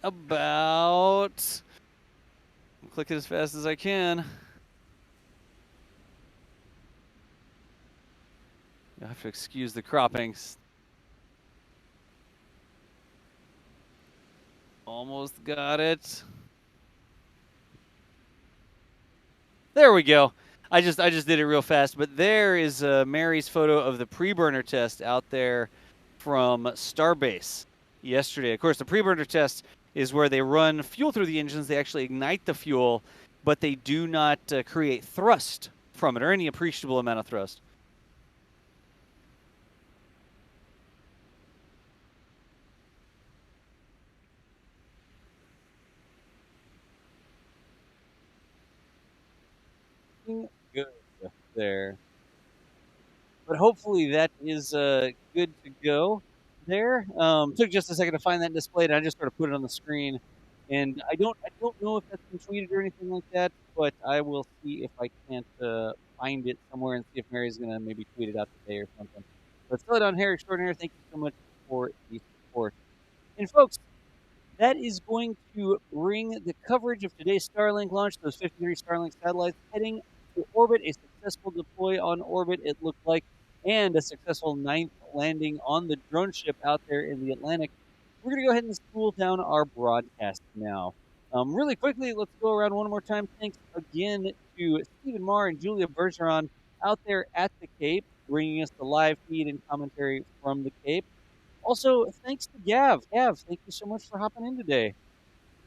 about. I'm clicking as fast as I can. You'll have to excuse the croppings. Almost got it. There we go. I just did it real fast, but there is Mary's photo of the pre-burner test out there from Starbase yesterday. Of course, the pre-burner test is where they run fuel through the engines. They actually ignite the fuel, but they do not create thrust from it or any appreciable amount of thrust. Good there. But hopefully that is good to go there. Took just a second to find that displayed, and I just sort of put it on the screen. And I don't know if that's been tweeted or anything like that, but I will see if I can't find it somewhere and see if Mary's going to maybe tweet it out today or something. But Celadon Hair Extraordinaire, thank you so much for the support. And folks, that is going to bring the coverage of today's Starlink launch, those 53 Starlink satellites heading to orbit, a successful deploy on orbit, it looked like, and a successful 9th landing on the drone ship out there in the Atlantic. We're going to go ahead and spool down our broadcast now. Really quickly, let's go around one more time. Thanks again to Stephen Marr and Julia Bergeron out there at the Cape, bringing us the live feed and commentary from the Cape. Also, thanks to Gav. Gav, thank you so much for hopping in today.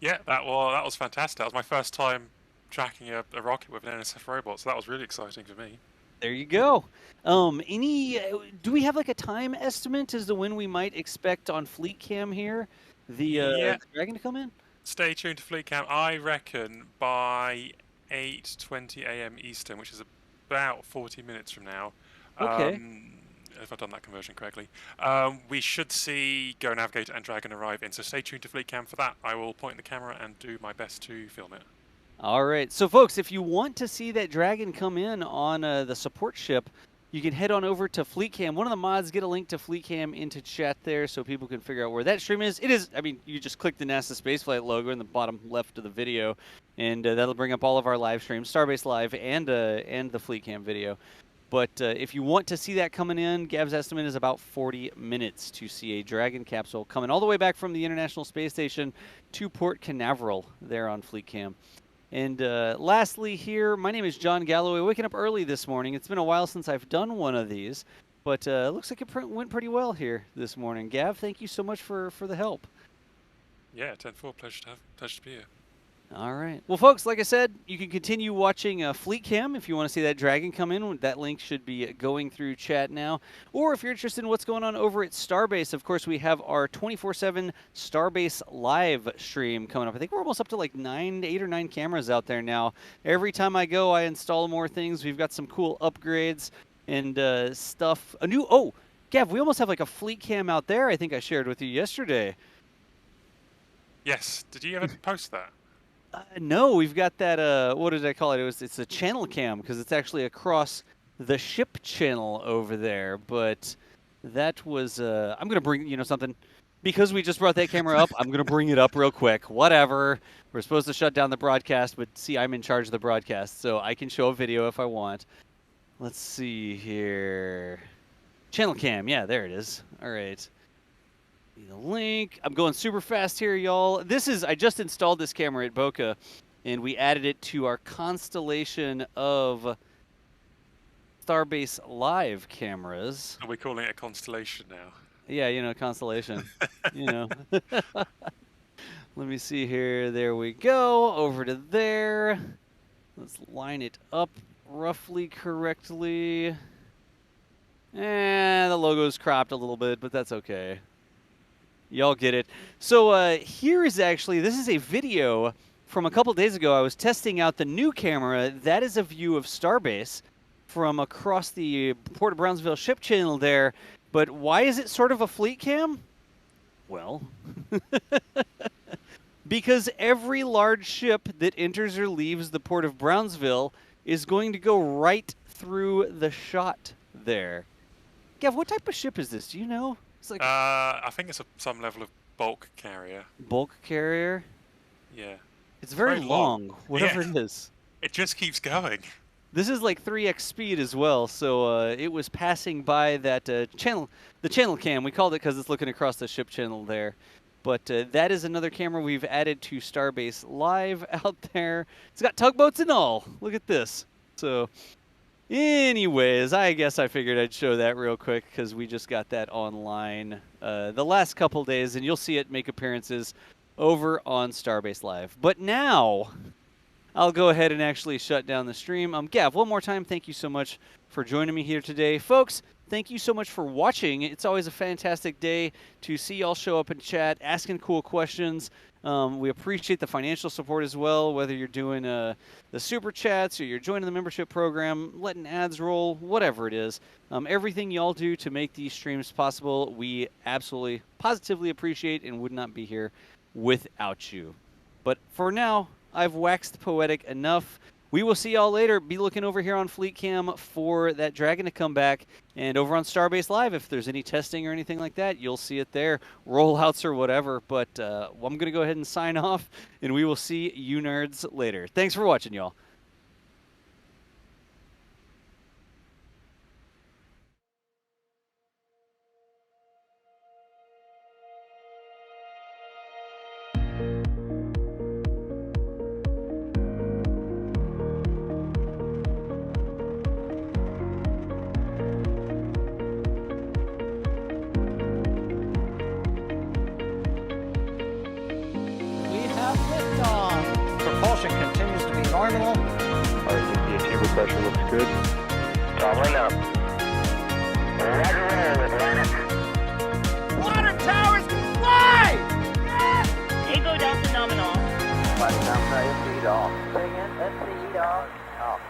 Yeah, that was fantastic. That was my first time tracking a rocket with an NSF robot, so that was really exciting for me. There you go. Do we have like a time estimate as to when we might expect on Fleet Cam here the Dragon to come in? Stay tuned to Fleet Cam. I reckon by 8:20 a.m. Eastern, which is about 40 minutes from now. Okay. If I've done that conversion correctly, we should see Go Navigator and Dragon arrive in. So stay tuned to Fleet Cam for that. I will point the camera and do my best to film it. All right. So, folks, if you want to see that Dragon come in on the support ship, you can head on over to Fleet Cam. One of the mods, get a link to Fleet Cam into chat there so people can figure out where that stream is. It is, I mean, you just click the NASA Spaceflight logo in the bottom left of the video, and that'll bring up all of our live streams, Starbase Live and the Fleet Cam video. But if you want to see that coming in, Gav's estimate is about 40 minutes to see a Dragon capsule coming all the way back from the International Space Station to Port Canaveral there on Fleet Cam. And lastly here, my name is John Galloway, waking up early this morning. It's been a while since I've done one of these, but it looks like it went pretty well here this morning. Gav, thank you so much for the help. Yeah, 10-4, pleasure to be here. All right. Well, folks, like I said, you can continue watching Fleet Cam if you want to see that Dragon come in. That link should be going through chat now. Or if you're interested in what's going on over at Starbase, of course, we have our 24/7 Starbase live stream coming up. I think we're almost up to like 8 or 9 cameras out there now. Every time I go, I install more things. We've got some cool upgrades and stuff. Gav, we almost have like a Fleet Cam out there I think I shared with you yesterday. Yes. Did you ever post that? No, we've got that, what did I call it? It's a channel cam because it's actually across the ship channel over there. But that was, I'm going to bring, something. Because we just brought that camera up, I'm going to bring it up real quick. Whatever. We're supposed to shut down the broadcast, but see, I'm in charge of the broadcast, so I can show a video if I want. Let's see here. Channel cam. Yeah, there it is. All right. The link. I'm going super fast here, y'all. I just installed this camera at Boca, and we added it to our constellation of Starbase Live cameras. Are we calling it a constellation now? Yeah, constellation. Let me see here. There we go. Over to there. Let's line it up roughly correctly. The logo's cropped a little bit, but that's okay. Y'all get it. So this is a video from a couple days ago. I was testing out the new camera. That is a view of Starbase from across the Port of Brownsville ship channel there. But why is it sort of a Fleet Cam? Well, because every large ship that enters or leaves the Port of Brownsville is going to go right through the shot there. Gav, what type of ship is this? Do you know? It's like I think it's some level of bulk carrier. Bulk carrier? Yeah. It's very long, whatever it is. It just keeps going. This is like 3x speed as well, so it was passing by that the channel cam. We called it because it's looking across the ship channel there. But that is another camera we've added to Starbase Live out there. It's got tugboats and all. Look at this. So anyways, I guess I figured I'd show that real quick because we just got that online the last couple days, and you'll see it make appearances over on Starbase Live. But now I'll go ahead and actually shut down the stream. Gav, one more time, thank you so much for joining me here today. Folks, thank you so much for watching. It's always a fantastic day to see y'all show up in chat, asking cool questions. We appreciate the financial support as well, whether you're doing the super chats or you're joining the membership program, letting ads roll, whatever it is. Everything y'all do to make these streams possible, we absolutely, positively appreciate and would not be here without you. But for now, I've waxed poetic enough. We will see y'all later. Be looking over here on Fleet Cam for that Dragon to come back. And over on Starbase Live, if there's any testing or anything like that, you'll see it there. Rollouts or whatever. But I'm going to go ahead and sign off, and we will see you nerds later. Thanks for watching, y'all. Propulsion continues to be normal. terminal. RCP chamber pressure looks good. Toggling up. Water towers, fly! Yes! Echo Delta nominal. Flight down, SE off. Say again, SE off. Off.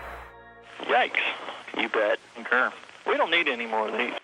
Yikes. You bet. Concur. We don't need any more of these.